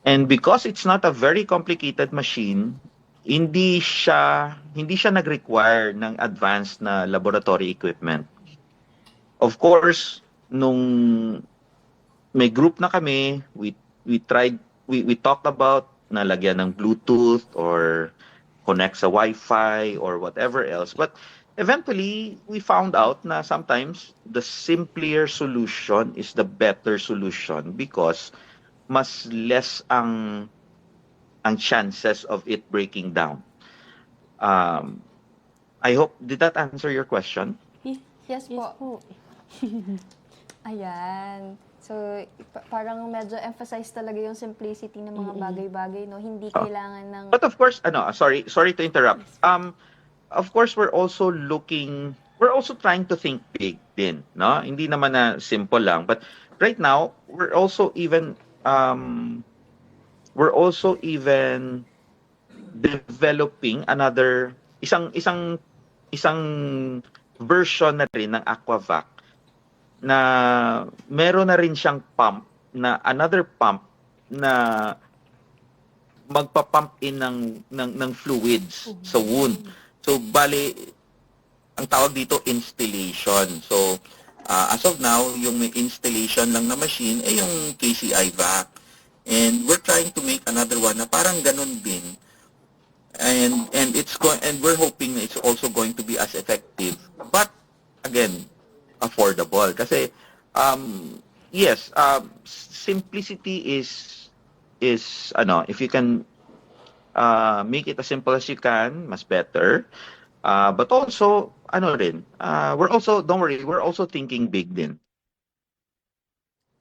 And because it's not a very complicated machine, hindi siya nag-require ng advanced na laboratory equipment. Of course, nung may group na kami, we talked about na lagyan ng Bluetooth or connect sa Wi-Fi or whatever else. But eventually, we found out na sometimes the simpler solution is the better solution because mas less ang chances of it breaking down. I hope, did that answer your question? Yes po. Ayan. So, parang medyo emphasize talaga yung simplicity ng mga bagay-bagay, no? Hindi kailangan ng... But of course, sorry to interrupt. Of course, we're also trying to think big din, no? Hindi naman na simple lang. But right now, we're also even developing another isang version na rin ng Aquavac na meron na rin siyang pump na another pump na magpa-pump in ng fluids sa wound. So bali ang tawag dito instillation. So as of now, yung may installation lang na machine ay yung KCI vac. And we're trying to make another one na parang ganun din. And we're hoping it's also going to be as effective. But again, affordable kasi yes, simplicity is if you can make it as simple as you can, mas better. But also don't worry, we're also thinking big din.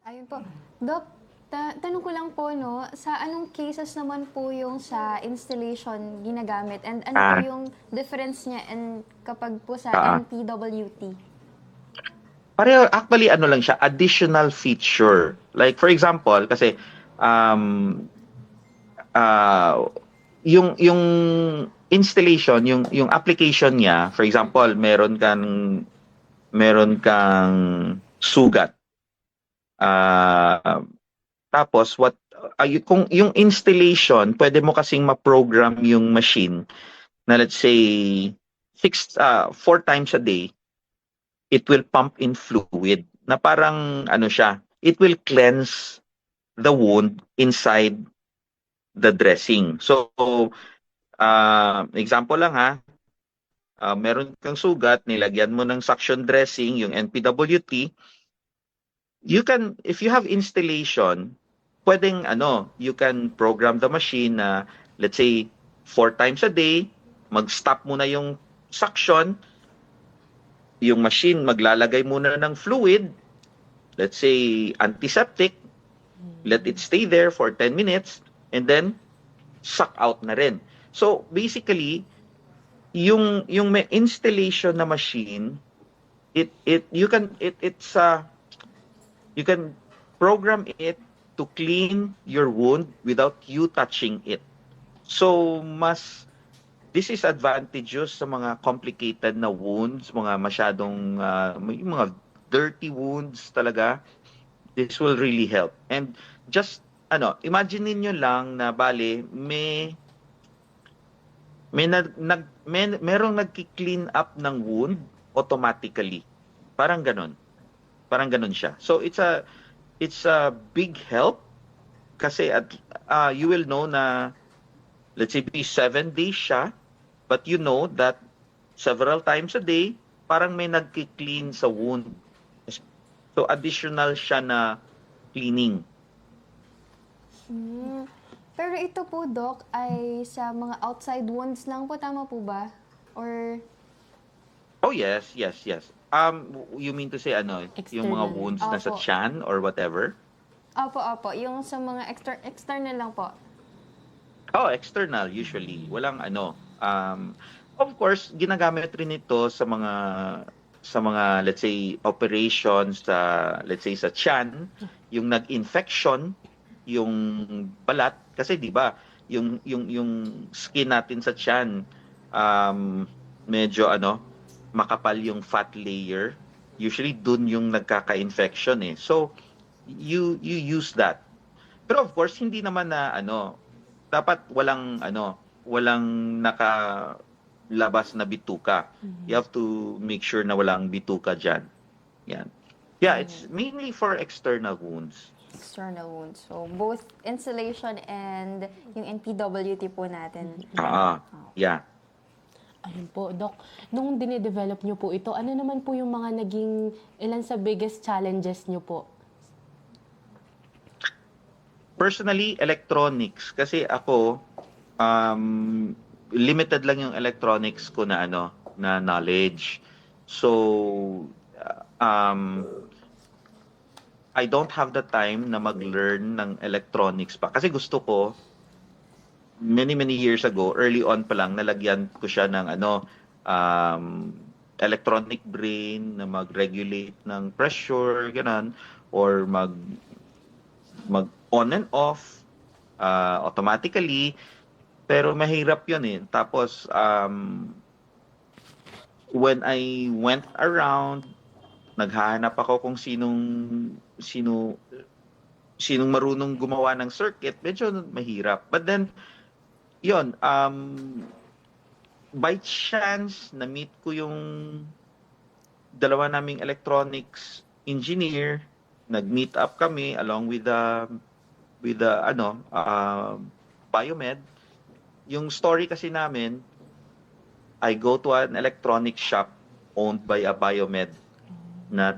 Ayun po. Doc, tanong ko lang po, no, sa anong cases naman po yung sa installation ginagamit? And ano po yung difference niya kapag po sa MPWT? Pareho, actually, lang siya, additional feature. Like, for example, kasi, yung installation, yung application niya, for example, meron kang sugat. Ah, tapos kung yung installation, pwede mo kasing ma-program yung machine na let's say 4 times a day, it will pump in fluid na parang ano siya, it will cleanse the wound inside the dressing. So, example lang ha, meron kang sugat, nilagyan mo ng suction dressing, yung NPWT, if you have installation, pwedeng you can program the machine na, let's say, 4 times a day, mag-stop muna yung suction, yung machine maglalagay muna ng fluid, let's say, antiseptic, let it stay there for 10 minutes, and then, suck out na rin. So, basically, yung may installation na machine, you can program it to clean your wound without you touching it. So, this is advantageous sa mga complicated na wounds, mga masyadong, yung mga dirty wounds talaga. This will really help. And just, imagine niyo lang na bale, merong nagki-clean up ng wound automatically. Parang ganun. Parang ganun siya. So, it's a big help kasi you will know na, let's say, 7 days siya, but you know that several times a day, parang may nagki-clean sa wound. So, additional siya na cleaning. Pero ito po, Doc, ay sa mga outside wounds lang po, tama po ba? Or Oh, yes. You mean to say, yung mga External. wounds na sa Opo. tiyan or whatever? Opo, yung sa mga external lang po. Oh, external usually. Walang of course, ginagamit rin ito sa mga let's say operations let's say sa tiyan, yung nag-infection, yung balat kasi 'di ba, yung skin natin sa tiyan medyo makapal yung fat layer. Usually dun yung nagkaka-infection eh. So you use that. Pero of course, hindi naman na dapat walang nakalabas na bituka. You have to make sure na walang bituka diyan. Yan. Yeah, it's mainly for external wounds. External wounds. So, both installation and yung NPWT po natin. Yeah. Ayun po, Doc. Nung dinidevelop nyo po ito, ano naman po yung mga naging ilan sa biggest challenges nyo po? Personally, electronics. Kasi ako, limited lang yung electronics ko na na knowledge. So, I don't have the time na mag-learn ng electronics pa. Kasi gusto ko, many years ago, early on pa lang, nalagyan ko siya ng electronic brain na mag-regulate ng pressure, ganun, or mag on and off automatically. Pero mahirap yun eh. Tapos, when I went around, naghahanap ako kung sinong marunong gumawa ng circuit, medyo mahirap. But then, yun, by chance, na-meet ko yung dalawa naming electronics engineer, nag-meet up kami along with the biomed. Yung story kasi namin, I go to an electronic shop owned by a biomed na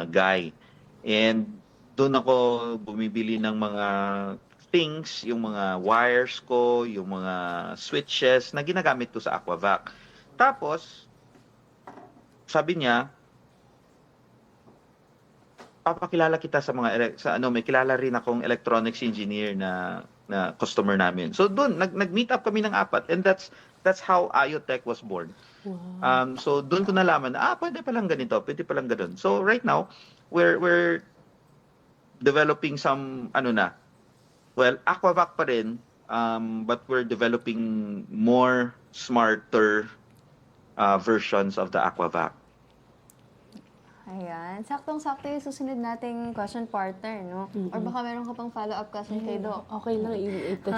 guy. And doon ako bumibili ng mga things, yung mga wires ko, yung mga switches na ginagamit ko sa Aquavac. Tapos, sabi niya, papakilala kita sa may kilala rin akong electronics engineer na customer namin. So doon nag-meet up kami ng apat, and that's how IoTech was born. Wow. So doon ko nalaman na pwede palang ganito, pwede palang ganoon. So right now we're developing some Aquavac pa rin, but we're developing more smarter versions of the Aquavac. Ayan. Saktong-sakto yung susunod nating question, partner, no? Or baka meron ka pang follow-up question kay Doc. Okay lang, ito.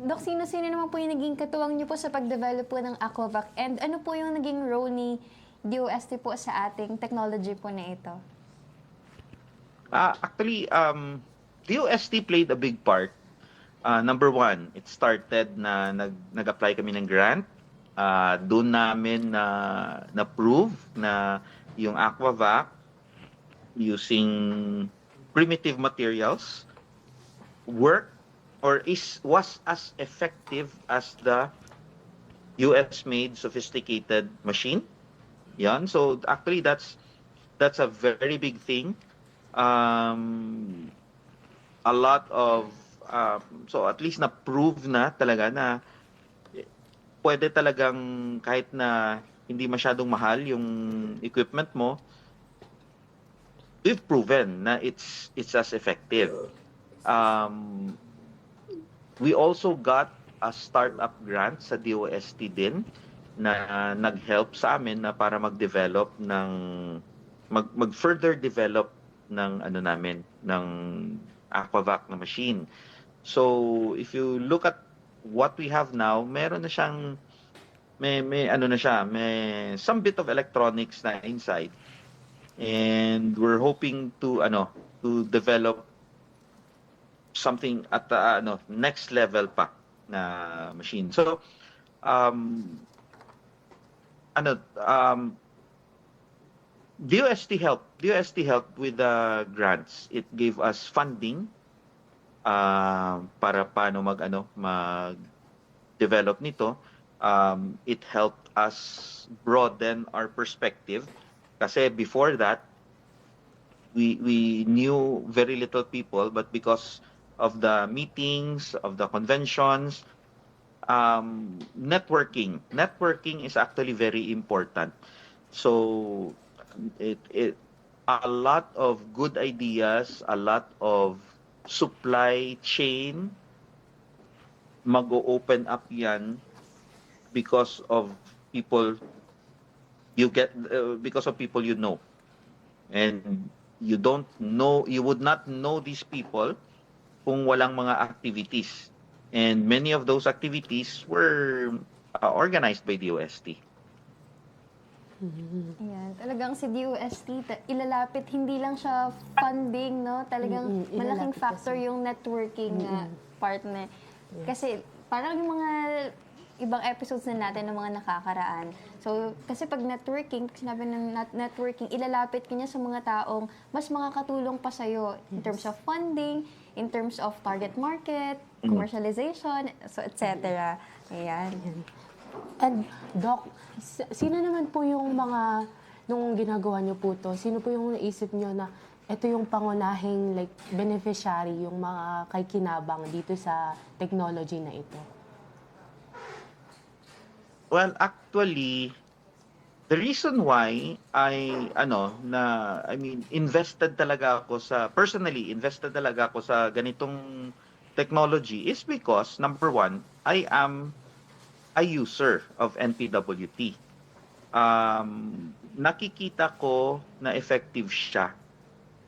Doc, sino-sino naman po yung naging katuwang niyo po sa pag-develop po ng Aquavac? And ano po yung naging role ni DOST po sa ating technology po na ito? Actually, DOST played a big part. Number one, it started na nag-apply kami ng grant. Doon namin na-prove na yung Aquavac using primitive materials was as effective as the US-made sophisticated machine. Yan. So actually that's a very big thing. A lot of so at least na-prove na talaga na pwede talagang kahit na hindi masyadong mahal yung equipment mo, we've proven na it's as effective. We also got a startup grant sa DOST din na nag-help sa amin na para mag-develop ng mag-further develop ng ng Aquavac na machine. So if you look at what we have now, meron na siyang may some bit of electronics na inside, and we're hoping to develop something at the next level pa na machine. So DOST helped with the grants. It gave us funding para paano mag-develop nito. It helped us broaden our perspective kasi before that we knew very little people, but because of the meetings, of the conventions, networking is actually very important. So it a lot of good ideas, a lot of supply chain mag-open up yan because of people you know, and you would not know these people kung walang mga activities, and many of those activities were organized by DOST. Ayan, talagang si DOST, ilalapit, hindi lang siya funding, no? Talagang malaking ilalapit factor yung networking partner. Kasi parang yung mga ibang episodes na natin ng mga nakakaraan. So, kasi pag networking, pag sinabi ng networking, ilalapit ka niya sa mga taong mas makakatulong pa sa'yo in terms of funding, in terms of target market, commercialization, so etc. Ayan. And Doc, sino naman po yung mga, nung ginagawa niyo po to, sino po yung naisip niyo na ito yung pangunahing beneficiary, yung mga kay-kinabang dito sa technology na ito? Well, actually, the reason why invested talaga ako sa ganitong technology is because, number one, I am a user of NPWT. Nakikita ko na effective siya,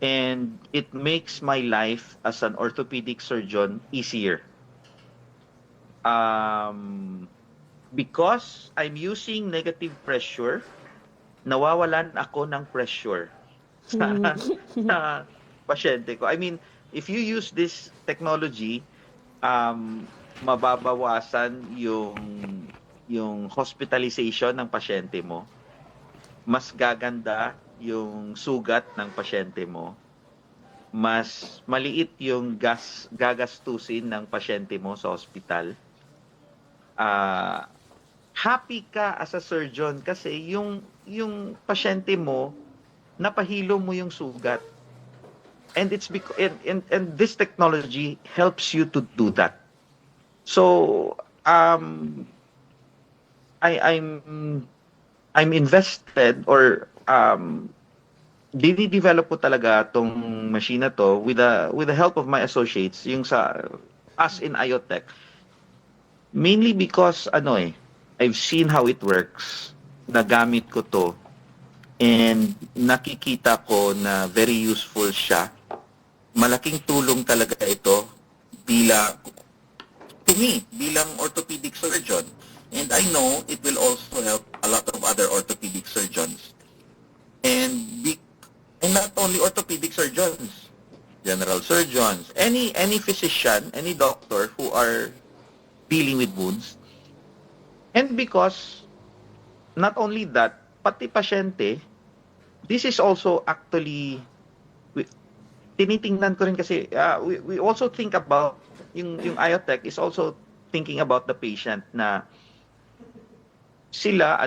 and it makes my life as an orthopedic surgeon easier. Because I'm using negative pressure, nawawalan ako ng pressure sa pasyente ko. I mean, if you use this technology, mababawasan yung hospitalization ng pasyente mo. Mas gaganda yung sugat ng pasyente mo. Mas maliit yung gagastusin ng pasyente mo sa ospital. Happy ka as a surgeon kasi yung pasyente mo, napahilo mo yung sugat. And it's because and this technology helps you to do that. So I'm invested, or dinidevelop ko talaga tong machine na to with the help of my associates, yung sa us in Iotech. Mainly because, I've seen how it works. Nagamit ko to. And nakikita ko na very useful siya. Malaking tulong talaga ito to me, bilang orthopedic surgeon. And I know it will also help a lot of other orthopedic surgeons. And not only orthopedic surgeons, general surgeons, any physician, any doctor who are dealing with wounds. And because not only that, pati pasyente, this is also actually, tinitingnan ko rin kasi, we also think about, yung Iotech is also thinking about the patient na sila,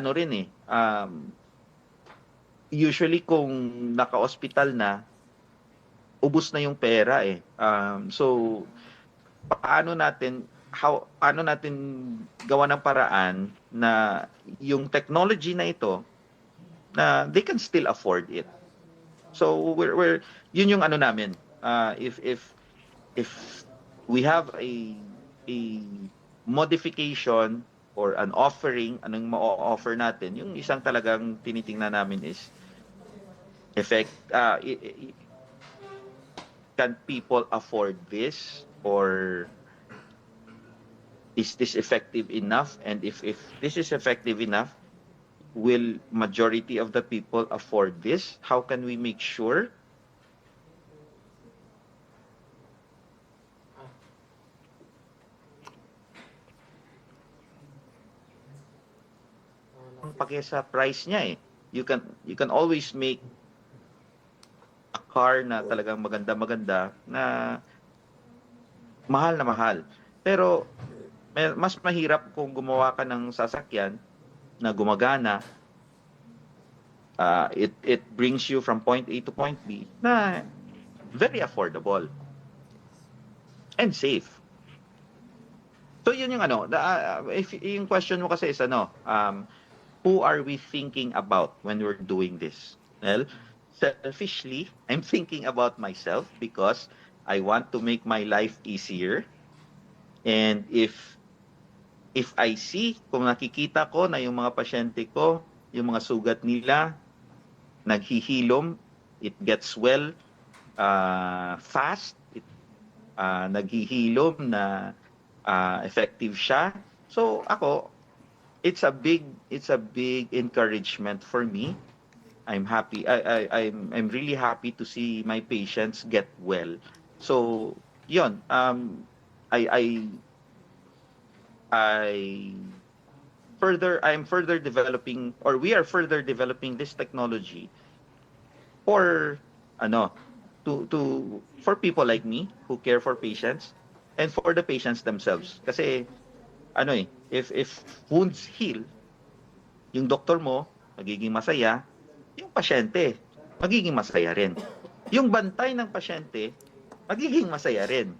usually kung naka-hospital na, ubus na yung pera eh. So, paano natin gawa ng paraan na yung technology na ito, na they can still afford it. So, yun yung namin. If we have a modification or an offering, anong ma-offer natin, yung isang talagang tinitingnan namin is can people afford this, or is this effective enough? And if this is effective enough, will majority of the people afford this? How can we make sure? Pagka sa price niya eh. You can always make a car na talagang maganda-maganda na mahal. Pero mas mahirap kung gumawa ka ng sasakyan na gumagana. It brings you from point A to point B na very affordable and safe. So yun yung if yung question mo kasi is who are we thinking about when we're doing this? Well, selfishly, I'm thinking about myself because I want to make my life easier. And if I see, kung nakikita ko na yung mga pasyente ko, yung mga sugat nila, naghihilom, it gets well fast, naghihilom na effective siya. So ako, it's a big encouragement for me. I'm happy. I'm really happy to see my patients get well. So, yun. I'm further developing, or we are further developing this technology for for people like me who care for patients and for the patients themselves. Kasi if wounds heal, yung doktor mo magiging masaya, yung pasyente magiging masaya rin. Yung bantay ng pasyente magiging masaya rin.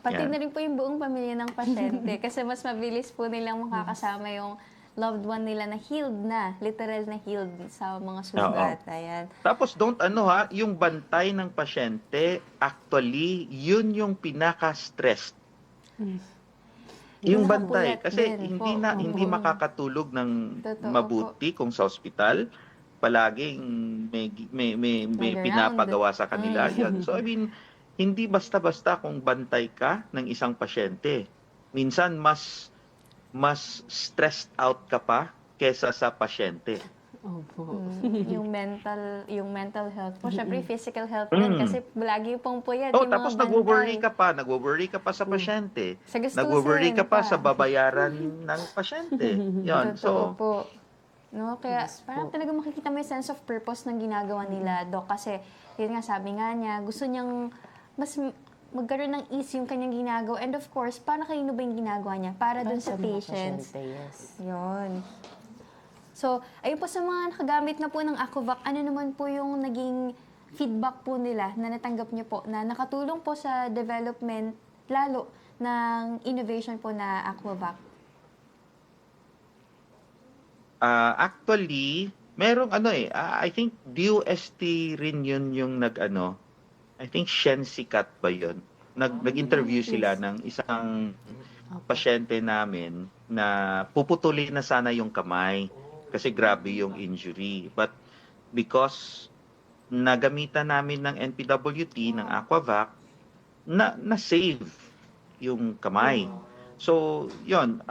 Pati Yan. na rin po yung buong pamilya ng pasyente kasi mas mabilis po nilang makakasama yung loved one nila na healed na, literal na healed sa mga sugat. Ayan. Tapos yung bantay ng pasyente, actually, yun yung pinaka-stressed. Yung bantay, Nakapuyat kasi din hindi po. makakatulog ng Totoo mabuti kung sa ospital. Palaging may All pinapagawa sa kanila. Yun. So, hindi basta-basta kung bantay ka ng isang pasyente. Minsan, mas stressed out ka pa kesa sa pasyente. Opo. Yung mental health po. Syempre, physical health din kasi lagi pong puyat yung Tapos mga bantay. nagwo-worry ka pa sa pasyente. Sa gastusin Nagwo-worry ka pa pa. sa babayaran ng pasyente. Yun. Totoo So, po. No, kaya parang talaga makikita mo yung sense of purpose ng ginagawa nila, Doc. Kasi, yun nga, sabi nga niya, gusto niyang mas magkaroon ng ease yung kanyang ginagawa. And of course, para kanino ba yung ginagawa niya? Para dun sa mga patients. pasyente, yes. Yun. So, ayun po sa mga nakagamit na po ng Aquavac, ano naman po yung naging feedback po nila na natanggap niyo po na nakatulong po sa development lalo ng innovation po na Aquavac? Actually, merong I think DOST rin yun yung I think Shensikat ba yun? nag-interview sila ng isang pasyente namin na puputulin na sana yung kamay kasi grabe yung injury. But because nagamitan namin ng NPWT, ng Aquavac, na-save yung kamay. So, yon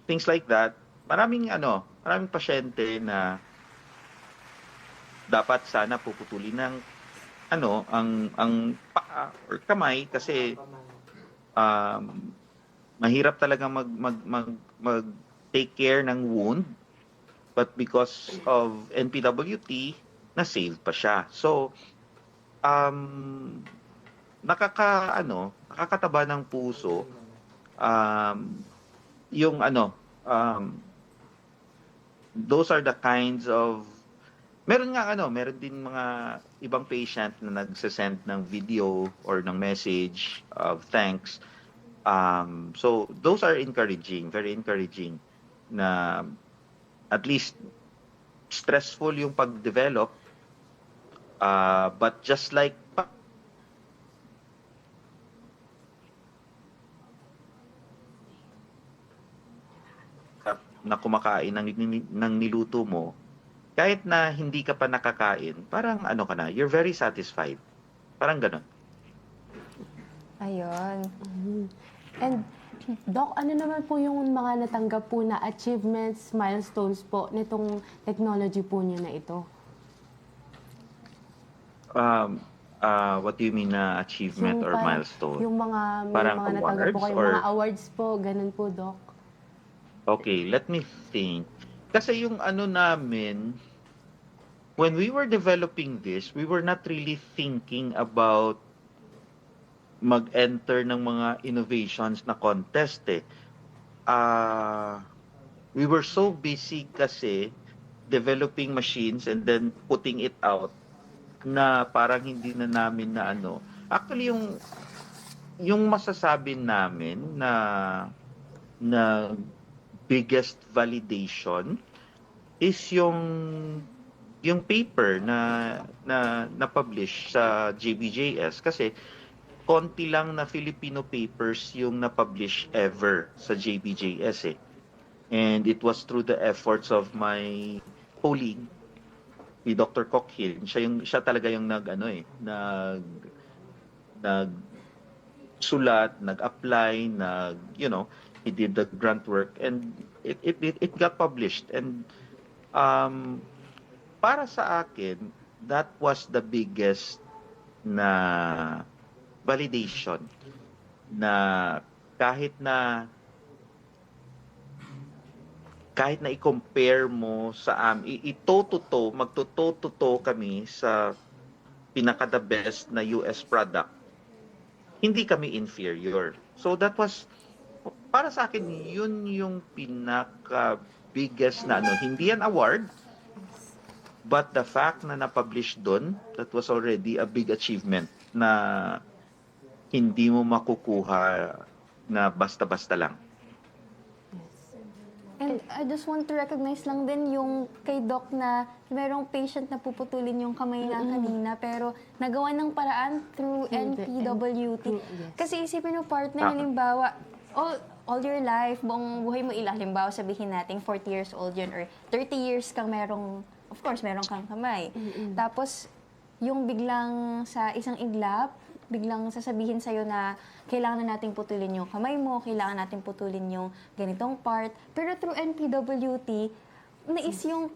things like that. Maraming pasyente na dapat sana puputulin ng ang paa or kamay kasi mahirap talaga mag take care ng wound, but because of NPWT na-save pa siya. So nakakataba ng puso yung those are the kinds of meron din mga ibang patient na nagsasend ng video or ng message of thanks. So those are encouraging, very encouraging na at least stressful yung pag-develop, but just like na kumakain ng niluto mo, kahit na hindi ka pa nakakain, parang you're very satisfied. Parang ganun. Ayun. And Doc, ano naman po yung mga natanggap po na achievements, milestones po nitong technology po niyo na ito? What do you mean na achievement or parang milestone? Yung mga, may Parang mga natanggap po awards kayo, or- mga awards po, ganun po, Doc. Okay, let me think. Kasi yung namin, when we were developing this, we were not really thinking about mag-enter ng mga innovations na contest eh. We were so busy kasi developing machines and then putting it out na parang hindi na namin na Actually, yung masasabi namin na biggest validation is yung paper na publish sa JBJS kasi konti lang na Filipino papers yung na-publish ever sa JBJS eh. And it was through the efforts of my colleague, ni Dr. Cockhill. Siya talaga yung sulat, nag-apply, he did the grunt work and it got published. And para sa akin, that was the biggest na validation na kahit na i-compare mo sa magto-toe-to-toe kami sa pinaka-the best na US product, hindi kami inferior. So that was, para sa akin, yun yung pinaka-biggest na hindi yan award, but the fact na na-publish doon, that was already a big achievement na hindi mo makukuha na basta-basta lang. And I just want to recognize lang din yung kay Doc na merong patient na puputulin yung kamay na kanina pero nagawa ng paraan through NPWT. Yes. Kasi isipin mo partner, halimbawa, all your life, buong buhay mo halimbawa sabihin natin 40 years old yun or 30 years kang meron kang kamay. Tapos, yung biglang sa isang iglap, biglang sasabihin sa'yo na kailangan na nating putulin yung kamay mo, kailangan nating putulin yung ganitong part. Pero through NPWT,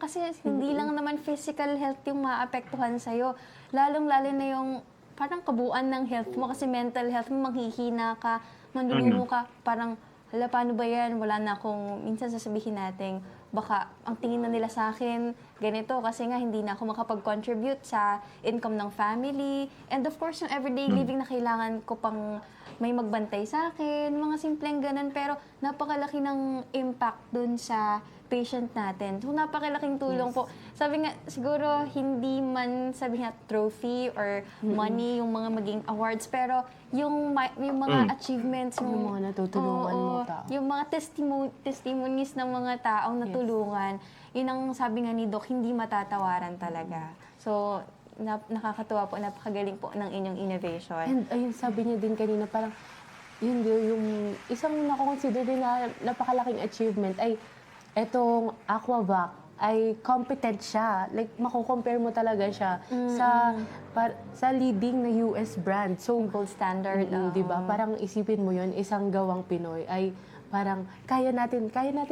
kasi hindi lang naman physical health yung maapektuhan sa'yo. Lalong-lalo na yung parang kabuuan ng health mo kasi mental health mo, manghihina ka, manlulumo ka, parang, hala, paano ba yan? Wala na akong, minsan sasabihin natin, baka ang tingin na nila sa akin ganito kasi nga hindi na ako makapag-contribute sa income ng family. And of course, yung everyday living na kailangan ko pang may magbantay sa akin, mga simpleng ganun. Pero napakalaki ng impact dun sa patient natin. So, napakalaking tulong po. Sabi nga, siguro hindi man sabi nga trophy or money yung mga maging awards, pero yung mga achievements mo, Yung mga natutulungan mo tao. yung mga testimonies ng mga taong natulungan, yun ang sabi nga ni Doc, hindi matatawaran talaga. So, nakakatuwa po, napakagaling po ng inyong innovation. And ayun, sabi niya din kanina, parang yun yung isang nakukonsider din na napakalaking achievement ay etong Aquavac ay competent siya. Like, makukompare mo talaga siya sa leading na US brand. So, Gold standard. di ba? Parang isipin mo yun, isang gawang Pinoy ay parang kaya natin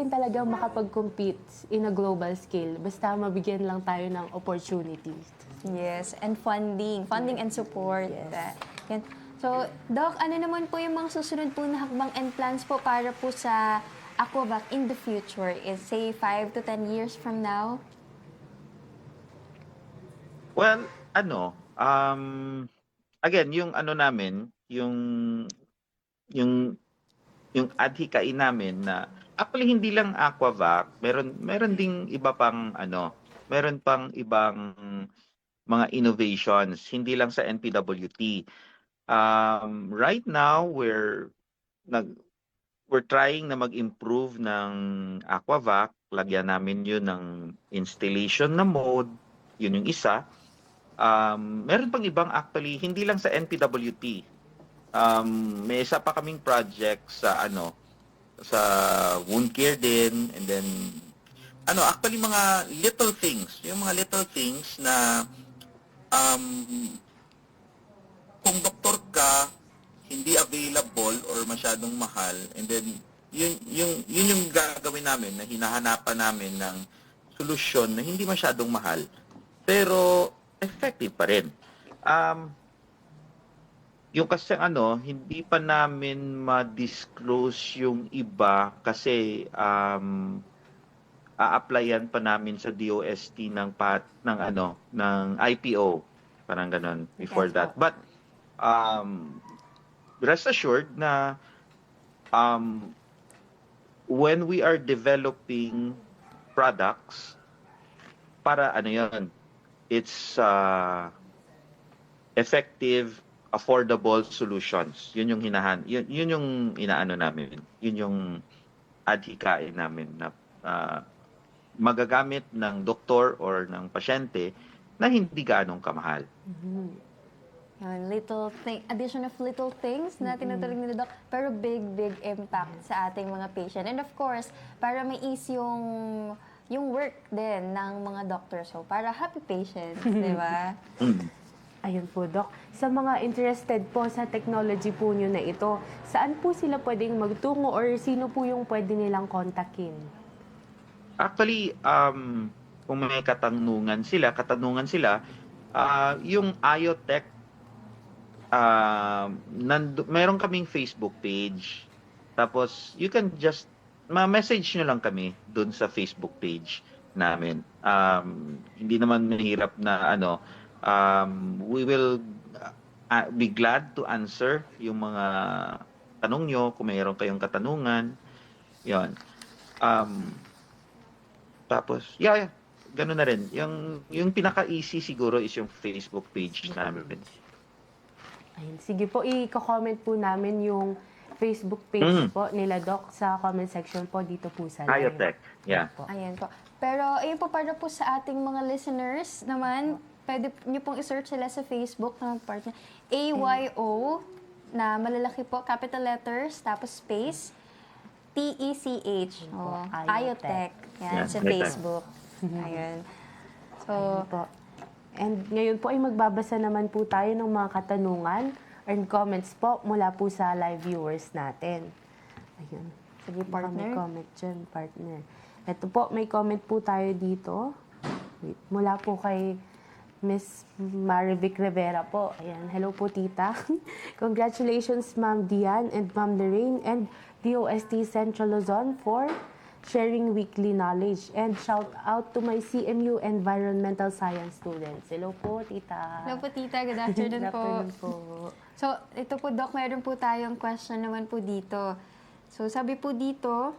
talaga makapag-compete in a global scale. Basta mabigyan lang tayo ng opportunities. Yes, and funding and support. Yes. Yan. So, Doc, ano naman po yung mga susunod po na hakbang and plans po para po sa Aquavac in the future? Is say 5 to 10 years from now? Well, again, yung ano namin, yung adhikain namin na actually hindi lang Aquavac, meron ding iba pang meron pang ibang mga innovations, hindi lang sa NPWT. Right now we're trying na mag-improve ng Aquavac. Lagyan namin yun ng installation na mode. Yun yung isa. Meron pang ibang actually, hindi lang sa NPWT. May isa pa kaming project sa sa wound care din. And then, actually mga little things. Yung mga little things na kung doktor ka, hindi available or masyadong mahal, and then yun yung gagawin namin na hinahanapan namin ng solusyon na hindi masyadong mahal pero effective pa rin. Yung kasi hindi pa namin ma-disclose yung iba kasi a-applyan pa namin sa DOST ng IPO, parang ganon before Yes, that. But rest assured na when we are developing products para it's effective, affordable solutions. Yun yung yun yung inaano namin. Yun yung adhikain namin na magagamit ng doktor or ng pasyente na hindi gaanong kamahal. Yun, addition of little things na tinutuloy ni Doc, pero big impact sa ating mga patient. And of course, para may ease yung work din ng mga doctors. So, para happy patients, di ba? Ayun po, Doc. Sa mga interested po sa technology po nyo na ito, saan po sila pwedeng magtungo or sino po yung pwede nilang kontakin? Actually, kung may katanungan sila, yung IoTech, meron kaming Facebook page. Tapos, you can just ma-message nyo lang kami dun sa Facebook page namin. Hindi naman mahirap na we will be glad to answer yung mga tanong nyo kung mayroon kayong katanungan. Yon. Tapos, ganun na rin. Yung pinaka-easy siguro is yung Facebook page namin. Ayun, sige po, i-comment po namin yung Facebook page po nila, Doc, sa comment section po dito po sa live. IoTech, yeah. Po. Ayan po. Pero ayun po, para po sa ating mga listeners naman, pwede nyo pong i-search sila sa Facebook ng partner. AYO, na malalaki po, capital letters, tapos space, TECH. Oh, IoTech. Yan, sa IoTech. Facebook. Ayun. So, Ayun po. And ngayon po ay magbabasa naman po tayo ng mga katanungan and comments po mula po sa live viewers natin. Ayun. sige, Baka may partner. comment dyan, partner. Ito po, may comment po tayo dito. Wait, mula po kay Miss Marivic Rivera po. Ayan, hello po tita. Congratulations Ma'am Dian and Ma'am Lorraine and DOST Central Luzon for sharing weekly knowledge. And shout out to my CMU Environmental Science students. Hello po tita. Hello po, tita. Good afternoon Good po. afternoon po. So, ito po, Doc, meron po tayong question naman po dito. So, sabi po dito,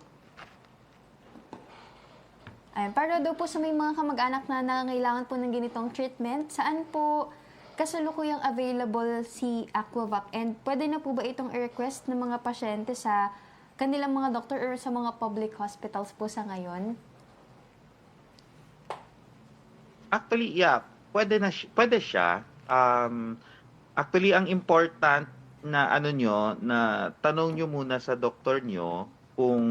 para daw po sa may mga kamag-anak na nangangailangan po ng ganitong treatment, saan po kasalukuyang available si Aquavac? And pwede na po ba itong i-request ng mga pasyente sa kanilang mga doktor or sa mga public hospitals po sa ngayon? Actually, yeah. pwede siya. Actually, ang important na ano nyo, na tanong nyo muna sa doktor nyo kung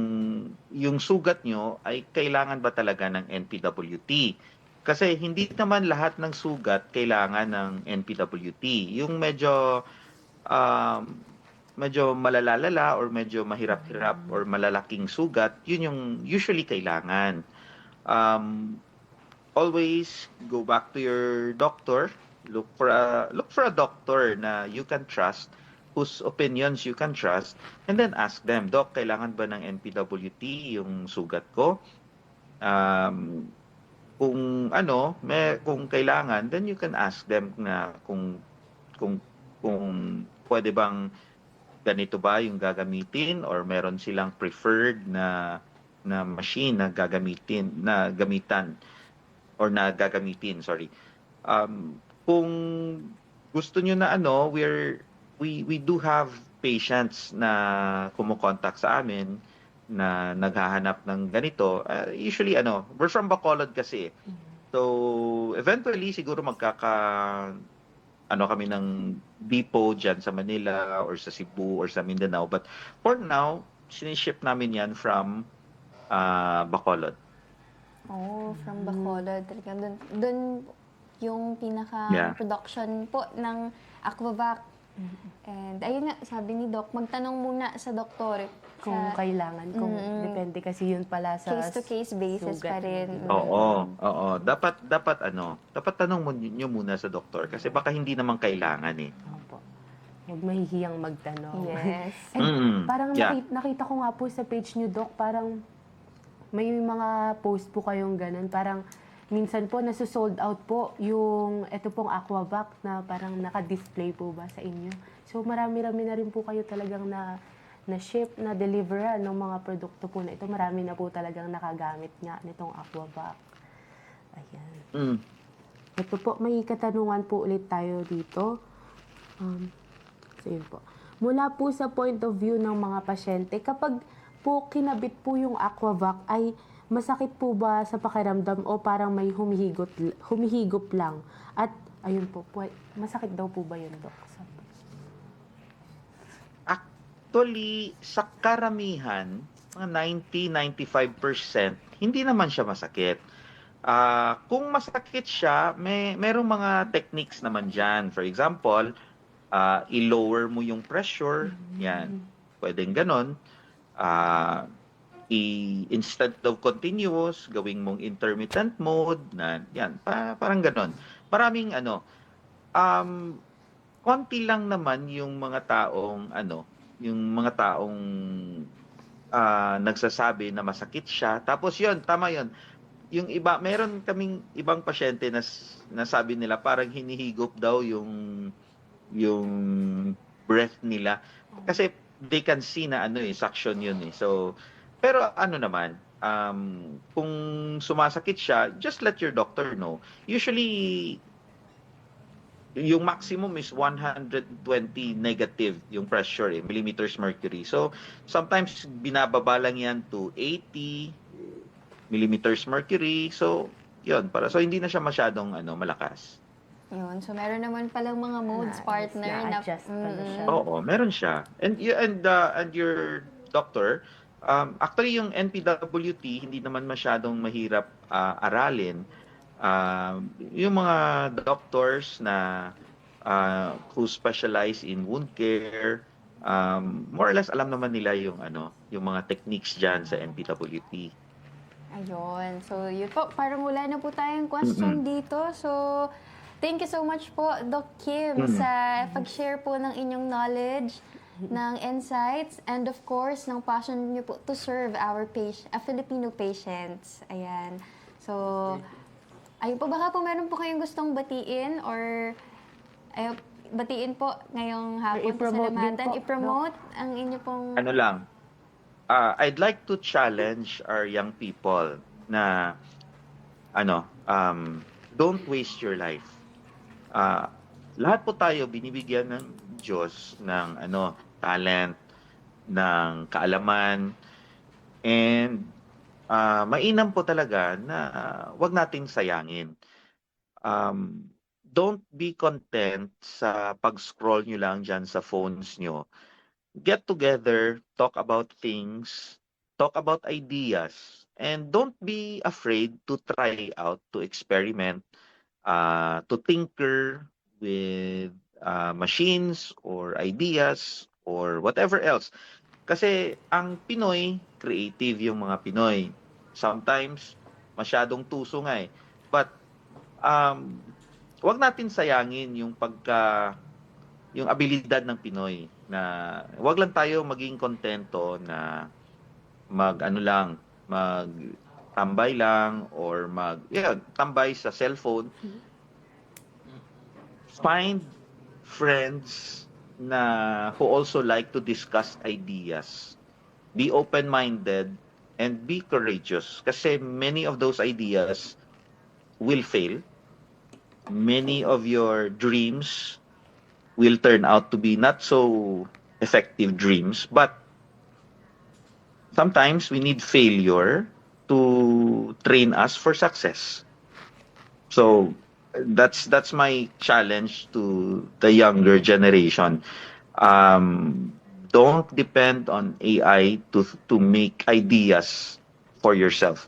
yung sugat nyo ay kailangan ba talaga ng NPWT. Kasi hindi naman lahat ng sugat kailangan ng NPWT. Yung um, medyo malalalala or medyo mahirap-hirap or malalaking sugat, yun yung usually kailangan. Um, Always go back to your doctor. Look for a doctor na you can trust, whose opinions you can trust, and then ask them, Doc, kailangan ba ng NPWT yung sugat ko? Um, kung kailangan, then you can ask them na kung kung pwede bang ganito ba yung gagamitin or meron silang preferred na machine na gamitan or na gagamitin, sorry. Kung gusto nyo na we do have patients na kumukontak sa amin na naghahanap ng ganito. Usually we're from Bacolod kasi. So eventually siguro kami ng depot dyan sa Manila or sa Cebu or sa Mindanao. But for now, siniship namin yan from Bacolod. Oh, from Bacolod. Talagang dun yung Yeah. pinaka-production po ng Aquavac. And ayun nga, sabi ni Doc, magtanong muna sa doktor. Kung kailangan, depende kasi yun pala sa Case-to-case basis pa sugat. rin. Oo. Dapat tanong mo nyo muna sa doktor kasi baka hindi naman kailangan eh. Opo. Huwag mahihiyang magtanong. Yes. And parang Yeah. nakita ko nga po sa page niyo, Doc, parang may mga post po kayong ganun. Parang minsan po nasusold out po yung ito pong Aquavac na parang naka-display po ba sa inyo. So marami-rami na rin po kayo talagang na ship, na deliveran ng mga produkto po na ito. Marami na po talagang nakagamit nga nitong Aquavac. Ayan. Ito po, may katanungan po ulit tayo dito. So yun po. Mula po sa point of view ng mga pasyente, kapag po kinabit po yung Aquavac, ay masakit po ba sa pakiramdam o parang may humihigop lang? At ayun po, masakit daw po ba yun, Doc? Actually, sa karamihan, mga 90-95%, hindi naman siya masakit. Kung masakit siya, merong mga techniques naman dyan. For example, i-lower mo yung pressure. Yan. Pwedeng ganon. Instead of continuous, gawing mong intermittent mode. Yan. Parang ganon. Maraming konti lang naman yung mga taong nagsasabi na masakit siya. Tapos yun, tama yun. Yung iba, meron kaming ibang pasyente na nasabi nila parang hinihigop daw yung breath nila. Kasi they can see na suction yun eh. So, pero naman, kung sumasakit siya, just let your doctor know. Usually, yung maximum is 120 negative yung pressure millimeters mercury. So, sometimes binababa lang yan to 80 millimeters mercury. So, yun. So, hindi na siya masyadong malakas. Yun. So, meron naman palang mga modes, partner. Na-adjust pala siya. Oo, meron siya. And your doctor, actually yung NPWT, hindi naman masyadong mahirap aralin. Yung mga doctors na who specialize in wound care, more or less alam naman nila yung mga techniques diyan sa NPWT. Ayun. So, yun po. Parang wala na po tayong question dito. So, thank you so much po, Doc Kim, sa pag-share po ng inyong knowledge, ng insights, and of course, ng passion niyo po to serve our Filipino patients. Ayan. So, ayun po, baka po meron po kayong gustong batiin or batiin po ngayong hapon sa i-promote din Salamatan. po, I-promote ang inyo pong... I'd like to challenge our young people na don't waste your life. Lahat po tayo binibigyan ng Diyos ng talent, ng kaalaman, and mainam po talaga na wag nating sayangin. don't be content sa pag-scroll nyo lang dyan sa phones nyo. Get together, talk about things, talk about ideas, and don't be afraid to try out, to experiment, to tinker with machines or ideas or whatever else. Kasi ang Pinoy, creative yung mga Pinoy. Sometimes, masyadong tuso nga eh. But, wag natin sayangin yung abilidad ng Pinoy na wag lang tayo maging kontento na mag tambay lang or tambay sa cellphone. Find friends na who also like to discuss ideas. Be open-minded and be courageous kasi many of those ideas will fail. Many of your dreams will turn out to be not so effective dreams, but sometimes we need failure to train us for success. So that's my challenge to the younger generation. Don't depend on AI to make ideas for yourself.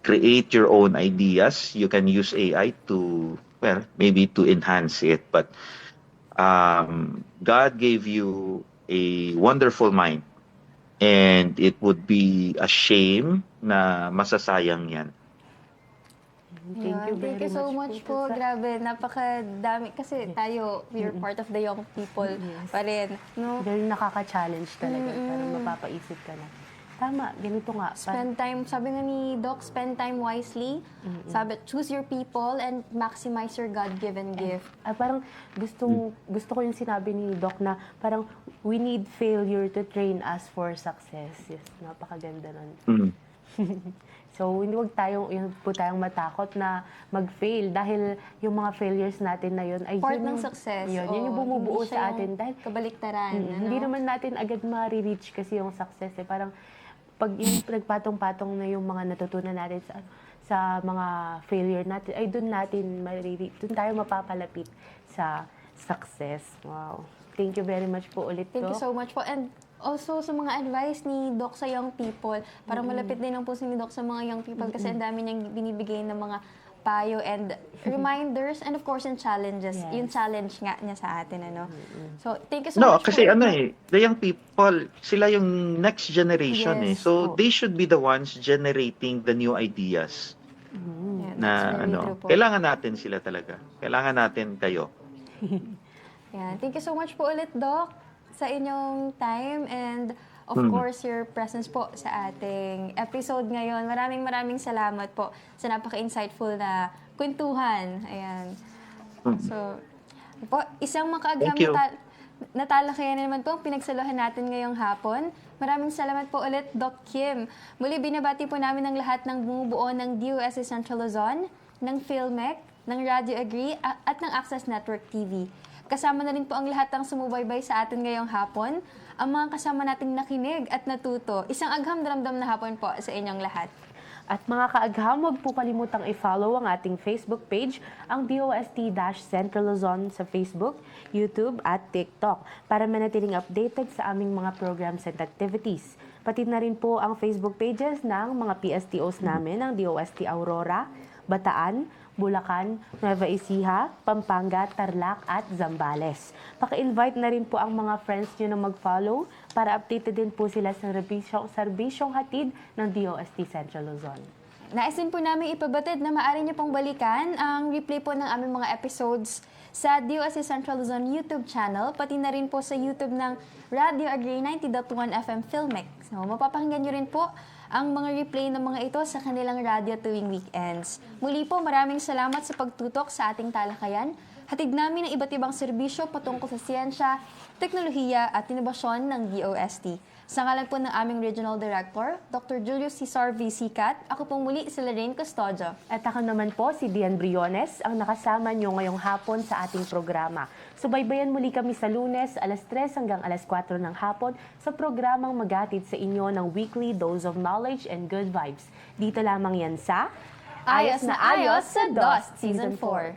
Create your own ideas. You can use AI to, maybe to enhance it. But God gave you a wonderful mind. And it would be a shame na masasayang yan. Thank you so much po. Grabe, napakadami. Kasi tayo, we're part of the young people pa rin. No? Very nakaka-challenge talaga. Parang mapapaisip ka na. Tama, ganito nga. Spend time, sabi nga ni Doc, spend time wisely. Sabi, choose your people and maximize your God-given gift. Parang gusto ko yung sinabi ni Doc na parang we need failure to train us for success. Yes, napakaganda nun. So, hindi wag tayong matakot na mag-fail dahil yung mga failures natin na yun ay Part ng success. Yun yung bumubuo Hindi siya sa atin. Dahil kabaliktaran. hindi naman natin agad ma-reach kasi yung success. Parang pag yung nagpatong-patong na yung mga natutunan natin sa mga failure natin, ay doon tayo mapapalapit sa success. Wow. Thank you very much po ulit, Thank you Doc. so much po. And also sa mga advice ni Doc sa young people, parang malapit din ang puso ni Doc sa mga young people kasi ang dami niyang binibigay ng mga payo and reminders and of course yung challenges. Yes. Yung challenge nga niya sa atin, ano. So, thank you so much Kasi po. the young people, sila yung next generation Yes. So they should be the ones generating the new ideas. Yeah, Na that's very true po. kailangan natin sila talaga. Kailangan natin kayo. Yeah, thank you so much po ulit, Doc, sa inyong time and of course your presence po sa ating episode ngayon. Maraming salamat po sa napaka-insightful na kwentuhan. Ayan. So, po, isang makaagham Thank you. na talakayan naman po ang pinagsaluhan natin ngayong hapon. Maraming salamat po ulit, Doc Kim. Muli binabati po namin ang lahat ng bumubuo ng DOST Central Luzon, ng PhilMec, ng Radio Agree at ng Access Network TV. Kasama na rin po ang lahat ng sumubaybay sa atin ngayong hapon, ang mga kasama nating nakinig at natuto. Isang agham daramdam na hapon po sa inyong lahat. At mga kaagham, huwag po kalimutang i-follow ang ating Facebook page, ang DOST-Central Luzon sa Facebook, YouTube at TikTok para manatiling updated sa aming mga programs and activities. Pati na rin po ang Facebook pages ng mga PSTOs namin, ang DOST Aurora, Bataan, Bulacan, Nueva Ecija, Pampanga, Tarlac at Zambales. Paki-invite na rin po ang mga friends nyo na mag-follow para updated din po sila sa serbisyong hatid ng DOST Central Luzon. Nais din po namin ipabatid na maaari niyo pong balikan ang replay po ng aming mga episodes sa DOST Central Luzon YouTube channel, pati na rin po sa YouTube ng Radio Agree 90.1 FM PhilMec. So, mapapakinggan niyo rin po ang mga replay ng mga ito sa kanilang radio tuwing weekends. Muli po, maraming salamat sa pagtutok sa ating talakayan. Hatid namin ang iba't ibang serbisyo patungkol sa siyensya, teknolohiya at inobasyon ng DOST. Sa ngalan po ng aming Regional Director, Dr. Julius Cesar V. Sicat, ako pong muli si Lorraine Custodio. At ako naman po si Dian Briones, ang nakasama nyo ngayong hapon sa ating programa. Subaybayan muli kami sa Lunes, alas 3 hanggang alas 4 ng hapon sa programang maghatid sa inyo ng weekly dose of knowledge and good vibes. Dito lamang yan sa Ayos na Ayos sa DOS Season 4.